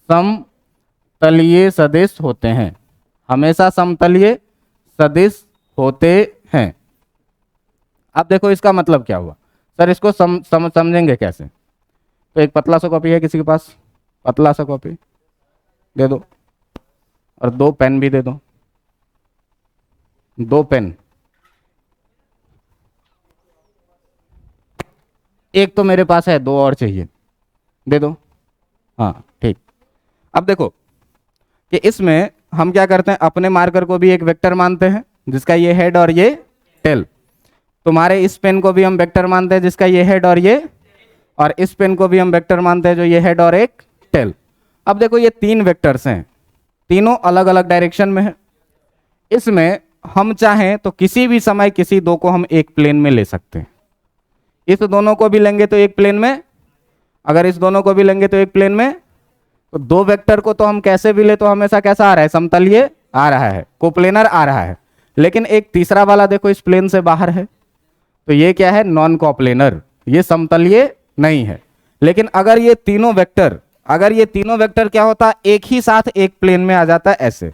S1: समतलीय सदिश होते हैं, हमेशा समतलीय सदिश होते हैं। अब देखो इसका मतलब क्या हुआ? सर इसको समझेंगे कैसे? तो एक पतला सा कॉपी है किसी के पास? पतला सा कॉपी दे दो, और दो पेन भी दे दो, दो पेन। एक तो मेरे पास है, दो और चाहिए, दे दो। हाँ ठीक। अब देखो कि इसमें हम क्या करते हैं? अपने मार्कर को भी एक वेक्टर मानते हैं जिसका ये हेड और ये टेल। तुम्हारे इस पेन को भी हम वेक्टर मानते हैं जिसका ये हेड और ये, और इस पेन को भी हम वेक्टर मानते हैं जो ये हेड और एक टेल। अब देखो ये तीन वेक्टर्स हैं, तीनों अलग अलग डायरेक्शन में है। इसमें हम चाहें तो किसी भी समय किसी दो को हम एक प्लेन में ले सकते हैं। इस दोनों को भी लेंगे तो एक प्लेन में, अगर इस दोनों को भी लेंगे तो एक प्लेन में। तो दो वेक्टर को तो हम कैसे भी ले तो हमेशा कैसा आ रहा है? समतलीय आ रहा है, कोप्लेनर आ रहा है। लेकिन एक तीसरा वाला देखो इस प्लेन से बाहर है, तो ये क्या है? नॉन कोप्लेनर, ये समतलीय नहीं है। लेकिन अगर ये तीनों वेक्टर क्या होता? एक ही साथ एक प्लेन में आ जाता है ऐसे।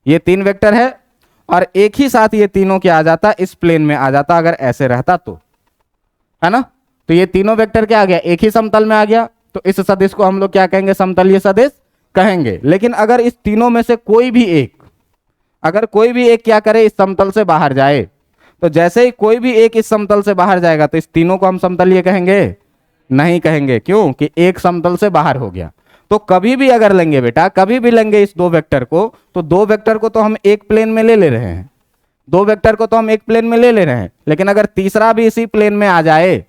S1: ये तीन वेक्टर है और एक ही साथ ये तीनों क्या आ जाता? इस प्लेन में आ जाता, अगर ऐसे रहता तो, है ना। तो ये तीनों वेक्टर क्या आ गया? एक ही समतल में आ गया। तो इस सदिश को हम लोग क्या कहेंगे? समतलीय सदिश कहेंगे। लेकिन अगर इस तीनों में से कोई भी एक, अगर कोई भी एक क्या करे, इस समतल से बाहर जाए, तो जैसे ही कोई भी एक इस समतल से बाहर जाएगा तो इस तीनों को हम समतलीय कहेंगे? नहीं कहेंगे। क्यों? कि एक समतल से बाहर हो गया। तो कभी भी अगर लेंगे बेटा, कभी भी लेंगे इस दो वेक्टर को, तो दो वेक्टर को तो हम एक प्लेन में ले रहे हैं, दो वेक्टर को तो हम एक प्लेन में ले रहे हैं, लेकिन अगर तीसरा भी इसी प्लेन में आ जाए,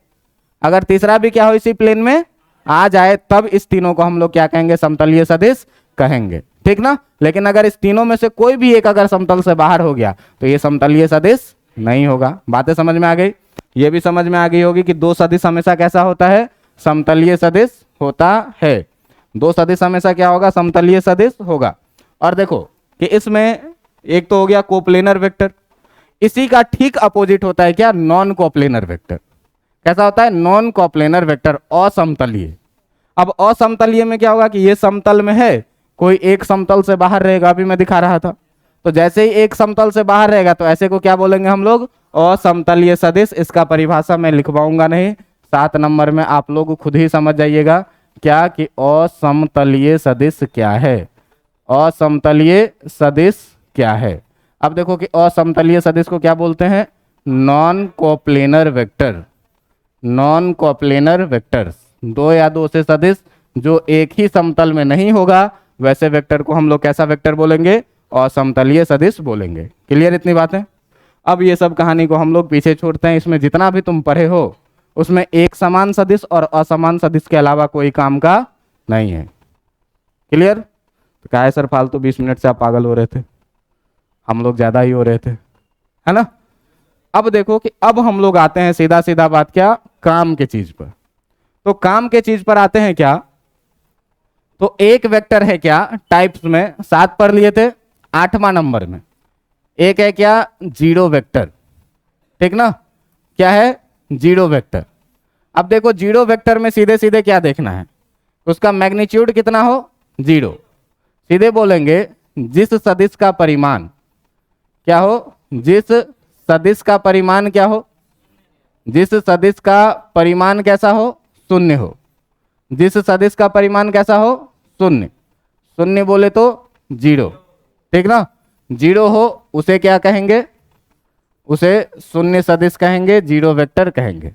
S1: अगर तीसरा भी क्या हो, इसी प्लेन में आ जाए, तब इस तीनों को हम लोग क्या कहेंगे? समतलीय सदिश कहेंगे। ठीक ना? लेकिन अगर इस तीनों में से कोई भी एक अगर समतल से बाहर हो गया तो ये समतलीय सदिश नहीं होगा। बातें समझ में आ गई? ये भी समझ में आ गई होगी कि दो सदिश हमेशा कैसा होता है? समतलीय सदिश होता है। दो सदिश हमेशा क्या होगा? समतलीय सदिश होगा। और देखो कि इसमें एक तो हो गया कोप्लेनर वेक्टर, इसी का ठीक अपोजिट होता है क्या? Non coplanar vector. कैसा होता है? नॉन कोप्लेनर वेक्टर, असमतलीय। अब असमतलीय में क्या होगा कि ये समतल में है, कोई एक समतल से बाहर रहेगा, अभी मैं दिखा रहा था। तो जैसे ही एक समतल से बाहर रहेगा तो ऐसे को क्या बोलेंगे हम लोग? असमतलीय सदिश। इसका परिभाषा मैं लिखवाऊंगा नहीं, 7 नंबर में आप लोग खुद ही समझ जाइएगा क्या कि असमतलीय सदिश क्या है, असमतलीय सदिश क्या है। अब देखो कि असमतलीय सदिश को क्या बोलते हैं? Non coplanar vector. Non coplanar vectors, दो या दो से सदिश जो एक ही समतल में नहीं होगा, वैसे वेक्टर को हम लोग कैसा वेक्टर बोलेंगे? असमतलीय सदिश बोलेंगे। क्लियर इतनी बातें? अब ये सब कहानी को हम लोग पीछे छोड़ते हैं। इसमें जितना भी तुम पढ़े हो उसमें एक समान सदिश और असमान सदिश के अलावा कोई काम का नहीं है। क्लियर? तो क्या है सर, फालतू 20 मिनट से आप पागल हो रहे थे, हम लोग ज्यादा ही हो रहे थे, है ना? अब देखो कि अब हम लोग आते हैं सीधा सीधा बात क्या? काम के चीज पर। तो काम के चीज पर आते हैं क्या? तो एक वेक्टर है क्या टाइप्स में? 7 पर लिए थे, 8वां नंबर में एक है क्या? Zero vector. ठीक ना? क्या है? Zero vector. अब देखो जीरो वेक्टर में सीधे सीधे क्या देखना है? उसका मैग्नीट्यूड कितना हो? 0। सीधे बोलेंगे जिस सदिश का परिमाण क्या हो? जिस सदिश का परिमाण क्या हो? जिस सदिश का परिमाण कैसा हो? 0 हो। जिस सदिश का परिमाण कैसा हो? 0। 0 बोले तो 0। ठीक ना? 0 हो उसे क्या कहेंगे? उसे शून्य सदिश कहेंगे, जीरो वेक्टर कहेंगे।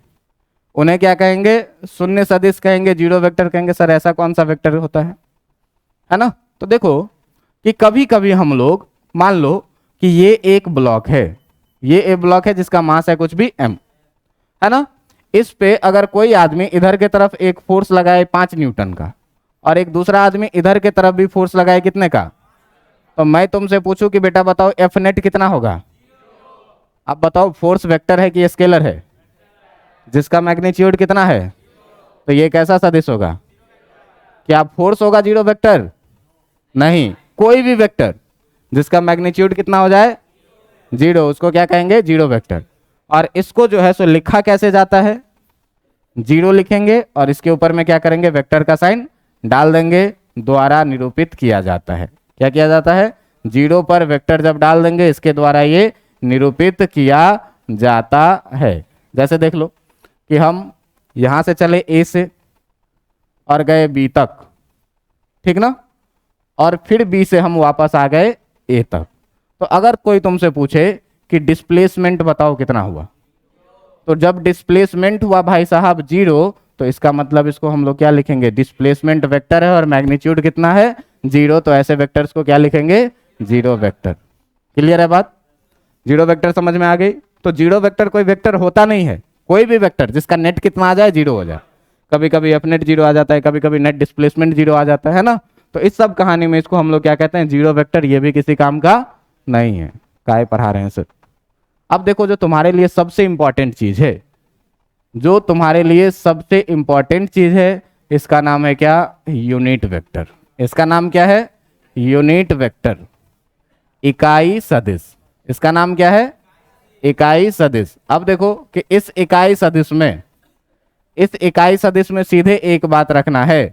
S1: उन्हें क्या कहेंगे? शून्य सदिश कहेंगे, जीरो वेक्टर कहेंगे। सर ऐसा कौन सा वेक्टर होता है ना? तो देखो कि कभी कभी हम लोग मान लो कि ये एक ब्लॉक है, ये एक ब्लॉक है जिसका मास है कुछ भी m, है ना? इस पे अगर कोई आदमी इधर के तरफ एक फोर्स लगाए 5 न्यूटन का और एक दूसरा आदमी इधर के तरफ भी फोर्स लगाए कितने का, तो मैं तुमसे पूछूं कि बेटा बताओ एफ नेट कितना होगा? अब बताओ फोर्स वेक्टर है कि स्केलर है? जिसका मैग्नीट्यूड कितना है, तो ये कैसा सदिश होगा? क्या फोर्स होगा जीरो वेक्टर? नहीं, कोई भी वेक्टर जिसका मैग्नीट्यूड कितना हो जाए? 0, उसको क्या कहेंगे? Zero vector. और इसको जो है सो लिखा कैसे जाता है? 0 लिखेंगे और इसके ऊपर में क्या करेंगे? वेक्टर का साइन डाल देंगे, द्वारा निरूपित किया जाता है। क्या किया जाता है? 0 पर वेक्टर जब डाल देंगे इसके द्वारा ये निरूपित किया जाता है। जैसे देख लो कि हम यहां से चले A से और गए B तक, ठीक ना? और फिर B से हम वापस आ गए A तक। तो अगर कोई तुमसे पूछे कि डिस्प्लेसमेंट बताओ कितना हुआ, तो जब डिस्प्लेसमेंट हुआ भाई साहब 0, तो इसका मतलब इसको हम लोग क्या लिखेंगे? डिस्प्लेसमेंट वेक्टर है और मैग्नीट्यूड कितना है? 0, तो ऐसे वेक्टर्स को क्या लिखेंगे? Zero vector. क्लियर है बात? जीरो वेक्टर समझ में आ गई? तो जीरो वेक्टर कोई वेक्टर होता नहीं है, कोई भी वेक्टर जिसका नेट कितना आ जाए? 0 हो जाए। कभी कभी एफ नेट 0 आ जाता है, कभी कभी नेट डिस्प्लेसमेंट 0 आ जाता है ना? तो इस सब कहानी में इसको हम लोग क्या कहते हैं? Zero vector. ये भी किसी काम का नहीं है। काय पढ़ा रहे हैं सर? अब देखो जो तुम्हारे लिए सबसे इंपॉर्टेंट चीज है, जो तुम्हारे लिए सबसे इंपॉर्टेंट चीज है, इसका नाम है क्या? Unit vector. इसका नाम क्या है? यूनिट वेक्टर, इकाई सदिश। इसका नाम क्या है? इकाई सदिश। अब देखो कि इस इकाई सदिश में, इस इकाई सदिश में सीधे एक बात रखना है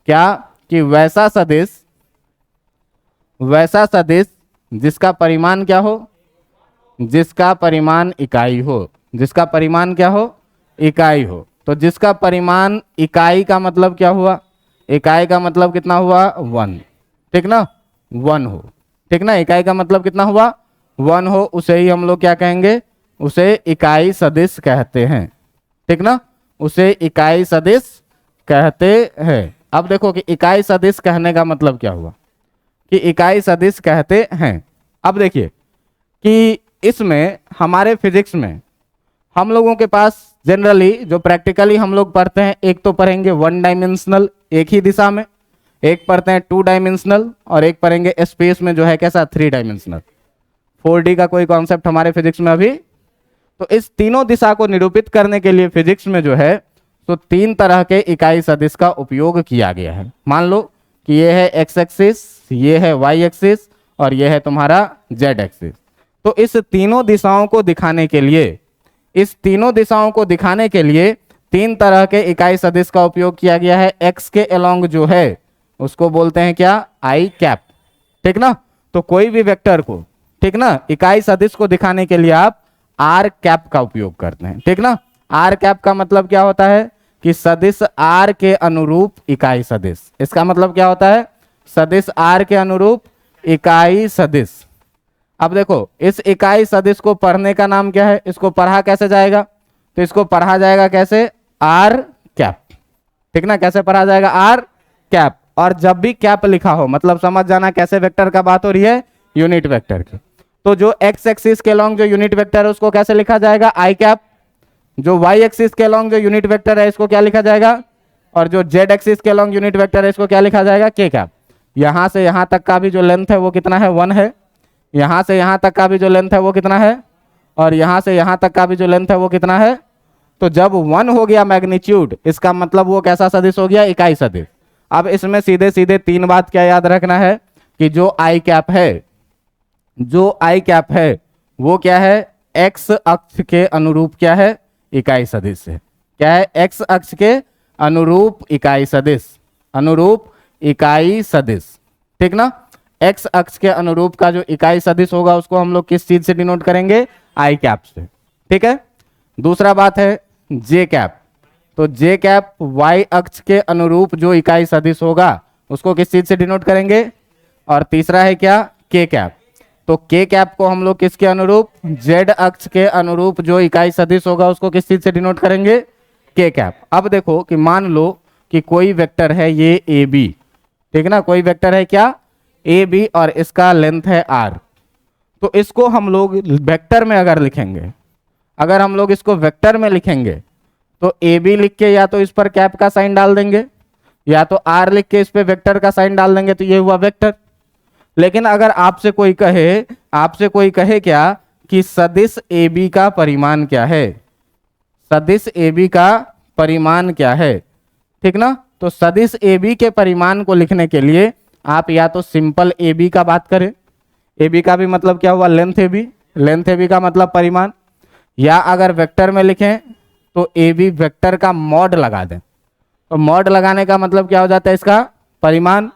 S1: क्या? कि वैसा सदिश जिसका परिमाण क्या हो? जिसका परिमाण इकाई हो। जिसका परिमाण क्या हो? इकाई हो। तो जिसका परिमाण इकाई का मतलब क्या हुआ? इकाई का मतलब कितना हुआ? 1। ठीक ना, 1 हो, ठीक ना। इकाई का मतलब कितना हुआ, 1 हो, उसे ही हम लोग क्या कहेंगे, उसे इकाई सदिश कहते हैं, ठीक ना, उसे इकाई सदिश कहते हैं। अब देखो कि इकाई सदिश कहने का मतलब क्या हुआ, कि इकाई सदिश कहते हैं। अब देखिए कि इसमें हमारे फिजिक्स में हम लोगों के पास जनरली जो प्रैक्टिकली हम लोग पढ़ते हैं, एक तो पढ़ेंगे 1 डायमेंशनल एक ही दिशा में, एक पढ़ते हैं 2 डायमेंशनल, और एक पढ़ेंगे स्पेस में जो है कैसा 3 डायमेंशनल। 4D का कोई कॉन्सेप्ट हमारे फिजिक्स में अभी। तो इस तीनों दिशा को निरूपित करने के लिए फिजिक्स में जो है तो 3 तरह के इकाई सदिश का उपयोग किया गया है। मान लो कि ये है एक्स एक्सिस, ये है वाई एक्सिस, और ये है तुम्हारा जेड एक्सिस। तो इस तीनों दिशाओं को दिखाने के लिए, इस तीनों दिशाओं को दिखाने के लिए 3 तरह के इकाई सदिश का उपयोग किया गया है। एक्स के अलोंग जो है उसको बोलते हैं क्या, आई कैप, ठीक ना। तो कोई भी वेक्टर को, ठीक ना, इकाई सदिश को दिखाने के लिए आप आर कैप का उपयोग करते हैं, ठीक ना। आर कैप का मतलब क्या होता है कि सदिश आर के अनुरूप इकाई सदिश। इसका मतलब क्या होता है, सदिश आर के अनुरूप इकाई सदिश। अब देखो इस इकाई सदिश को पढ़ने का नाम क्या है, इसको पढ़ा कैसे जाएगा, तो इसको पढ़ा जाएगा कैसे, आर कैप, ठीक ना। कैसे पढ़ा जाएगा, आर कैप। और जब भी कैप लिखा हो मतलब समझ जाना कैसे वेक्टर का बात हो रही है, यूनिट वेक्टर की। तो जो एक्स एक्सिस के लॉन्ग जो यूनिट वेक्टर है उसको कैसे लिखा जाएगा, आई कैप। जो वाई एक्सिस के लॉन्ग जो यूनिट वेक्टर है इसको क्या लिखा जाएगा, और जो जेड एक्सिस के लॉन्ग यूनिट वेक्टर है इसको क्या लिखा जाएगा, के कैप। यहां से यहां तक का भी जो लेंथ है वो कितना है, 1 है। यहां से यहां तक का भी जो लेंथ है वो कितना है, और यहां से यहां तक का भी जो लेंथ है वो कितना है। तो जब 1 हो गया मैग्नीट्यूड, इसका मतलब वो कैसा सदिश हो गया, इकाई सदिश। अब इसमें सीधे सीधे 3 बात क्या याद रखना है कि जो आई कैप है, जो आई कैप है वो क्या है, एक्स अक्ष के अनुरूप क्या है, इकाई सदिश है। क्या है, एक्स अक्ष के अनुरूप इकाई सदिश, अनुरूप इकाई सदिश, ठीक ना। एक्स अक्ष के अनुरूप का जो इकाई सदिश होगा उसको हम लोग किस चीज से डिनोट करेंगे, आई कैप से, ठीक है। दूसरा बात है जे कैप। तो जे कैप वाई अक्ष के अनुरूप जो इकाई सदिश होगा उसको किस चीज से डिनोट करेंगे। और तीसरा है क्या, के कैप। तो के कैप को हम लोग किसके अनुरूप, जेड अक्ष के अनुरूप जो इकाई सदिश होगा उसको किस चीज से डिनोट करेंगे, के कैप। अब देखो कि मान लो कि कोई वेक्टर है ये ए बी, ठीक ना, कोई वेक्टर है क्या, ए बी, और इसका लेंथ है आर। तो इसको हम लोग वेक्टर में अगर लिखेंगे, अगर हम लोग इसको वेक्टर में लिखेंगे तो ए बी लिख के या तो इस पर कैप का साइन डाल देंगे, या तो आर लिख के इस पे वेक्टर का साइन डाल देंगे, तो ये हुआ वेक्टर। लेकिन अगर आपसे कोई कहे, आपसे कोई कहे क्या कि सदिश ए बी का परिमाण क्या है, सदिश ए बी का परिमाण क्या है, ठीक ना। तो सदिश ए बी के परिमाण को लिखने के लिए आप या तो सिंपल ए बी का बात करें, ए बी का भी मतलब क्या हुआ, length A B, length A B का मतलब परिमाण। या अगर वेक्टर में लिखें तो ए बी वेक्टर का मॉड लगा दें, तो मॉड लगाने का मतलब क्या हो जाता है, इसका परिमाण।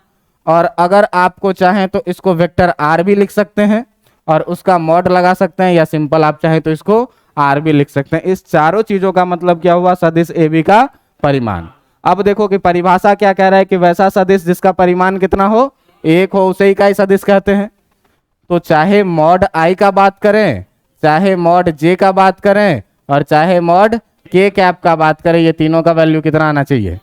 S1: और अगर आपको चाहें तो इसको वेक्टर आर भी लिख सकते हैं और उसका मॉड लगा सकते हैं, या सिंपल आप चाहें तो इसको आर भी लिख सकते हैं। इस चारों चीजों का मतलब क्या हुआ, सदिश ए बी का परिमाण। अब देखो कि परिभाषा क्या कह रहा है कि वैसा सदिश जिसका परिमाण कितना हो, 1 हो, उसे इकाई सदिश कहते हैं। तो चाहे मॉड आई का बात करें, चाहे मॉड जे का बात करें, और चाहे मॉड के कैप का बात करें, ये तीनों का वैल्यू कितना आना चाहिए,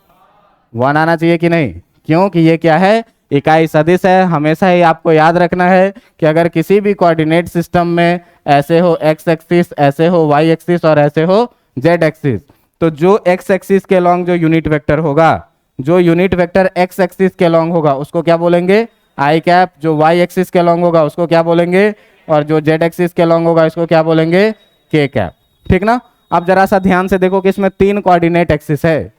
S1: 1 आना चाहिए कि नहीं। क्योंकि ये क्या है, इकाई सदिश है। हमेशा ही आपको याद रखना है कि अगर किसी भी कोऑर्डिनेट सिस्टम में ऐसे हो एक्स एक्सिस, ऐसे हो वाई एक्सिस, और ऐसे हो जेड एक्सिस, तो जो एक्स एक्सिस के लॉन्ग जो यूनिट वेक्टर होगा, जो यूनिट वेक्टर एक्स एक्सिस के लॉन्ग होगा उसको क्या बोलेंगे, आई कैप। जो वाई एक्सिस के लॉन्ग होगा उसको क्या बोलेंगे, और जो जेड एक्सिस के लॉन्ग होगा इसको क्या बोलेंगे, के कैप, ठीक ना। अब जरा सा ध्यान से देखो कि इसमें 3 कोऑर्डिनेट एक्सिस है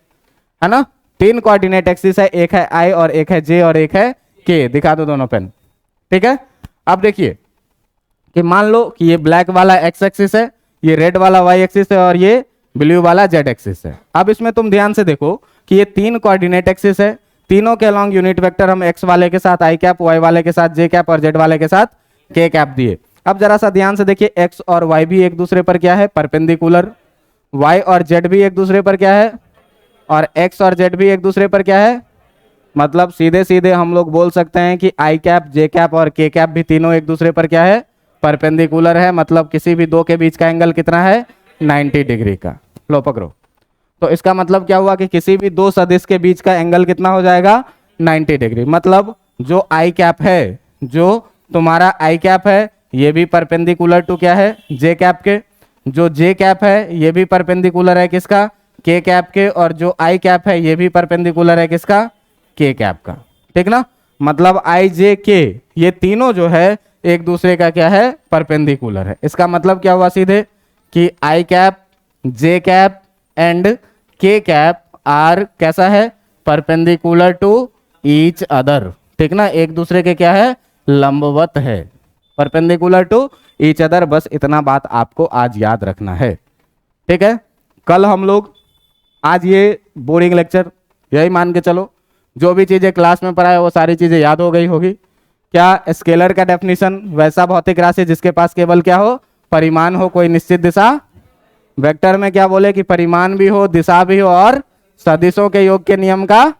S1: ना, 3 कोऑर्डिनेट एक्सिस है, एक है आई और एक है जे और एक है के। दिखा दो दोनों पेन, ठीक है। अब देखिए कि मान लो कि ये ब्लैक वाला एक्स एक्सिस है, ये रेड वाला वाई एक्सिस है, और ये ब्लू वाला जेड एक्सिस है। अब इसमें तुम ध्यान से देखो कि ये 3 कोऑर्डिनेट एक्सिस है, तीनों के अलॉन्ग यूनिट वेक्टर हम एक्स वाले के साथ आई कैप, वाई वाले के साथ जे कैप, और जेड वाले के साथ के कैप दिए। अब जरा सा ध्यान से देखिए, एक्स और वाई भी एक दूसरे पर क्या है, परपेंडिकुलर। वाई और जेड भी एक दूसरे पर क्या है, और एक्स और जेड भी एक दूसरे पर क्या है, मतलब सीधे सीधे हम लोग बोल सकते हैं कि आई कैप, जे कैप और के कैप भी तीनों एक दूसरे पर क्या है, परपेंडिकुलर है। मतलब किसी भी दो के बीच का एंगल कितना है, 90 डिग्री का। लो पकड़ो। तो इसका मतलब क्या हुआ कि किसी भी दो सदिश के बीच का एंगल कितना हो जाएगा, 90 डिग्री। मतलब जो आई कैप है, जो तुम्हारा आई कैप है, ये भी परपेंडिकुलर टू क्या है, जे कैप के। जो जे कैप है ये भी परपेंडिकुलर है किसका, के कैप के। और जो आई कैप है ये भी परपेंडिकुलर है किसका, के कैप का। ठीक ना। मतलब आई जे के ये तीनों जो है एक दूसरे का क्या है, परपेंडिकुलर है। इसका मतलब क्या हुआ सीधे कि आई कैप, जे कैप एंड के कैप आर कैसा है, परपेंडिकुलर टू ईच अदर। ठीक ना, एक दूसरे के क्या है, लंबवत है, परपेंडिकुलर टू ईच अदर। बस इतना बात आपको आज याद रखना है। ठीक है। कल हम लोग, आज ये बोरिंग लेक्चर, यही मान के चलो जो भी चीजें क्लास में पढ़ाए वो सारी चीजें याद हो गई होगी। क्या स्केलर का डेफिनेशन, वैसा भौतिक राशि जिसके पास केवल क्या हो, परिमाण हो, कोई निश्चित दिशा। वेक्टर में क्या बोले कि परिमाण भी हो, दिशा भी हो और सदिशों के योग के नियम का।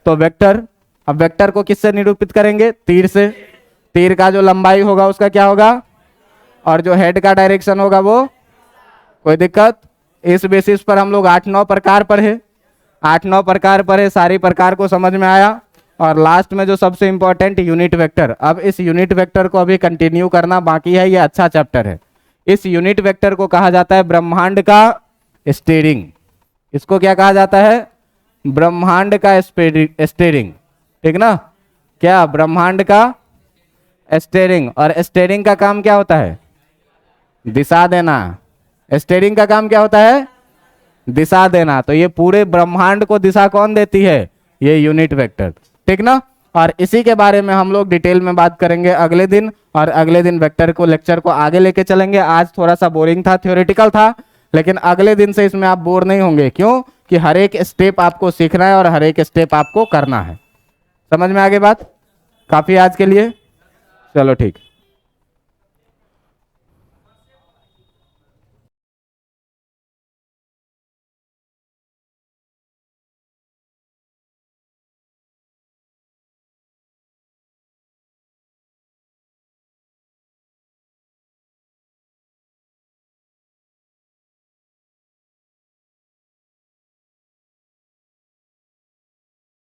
S1: तो वेक्टर, अब वेक्टर को किससे निरूपित करेंगे, तीर से। तीर का जो लंबाई होगा उसका क्या होगा, और जो हेड का डायरेक्शन होगा वो, कोई दिक्कत। इस बेसिस पर हम लोग 8-9 प्रकार पढ़े, 8-9 प्रकार पढ़े, सारी प्रकार को समझ में आया। और लास्ट में जो सबसे इंपॉर्टेंट यूनिट वेक्टर, अब इस यूनिट वेक्टर को अभी कंटिन्यू करना बाकी है, ये अच्छा चैप्टर है। इस यूनिट वेक्टर को कहा जाता है ब्रह्मांड का स्टीयरिंग। इसको क्या कहा जाता है, ब्रह्मांड का स्टीयरिंग। ठीक ना, क्या, ब्रह्मांड का स्टीयरिंग। और स्टीयरिंग का काम क्या होता है, दिशा देना। स्टीयरिंग का काम क्या होता है, दिशा देना। तो ये पूरे ब्रह्मांड को दिशा कौन देती है, ये यूनिट वेक्टर। ठीक ना। और इसी के बारे में हम लोग डिटेल में बात करेंगे अगले दिन, और अगले दिन वेक्टर को, लेक्चर को आगे लेके चलेंगे। आज थोड़ा सा बोरिंग था, थ्योरेटिकल था, लेकिन अगले दिन से इसमें आप बोर नहीं होंगे। क्यों कि हर एक स्टेप आपको सीखना है और हर एक स्टेप आपको करना है। समझ में आ गई बात, काफी आज के लिए। चलो ठीक।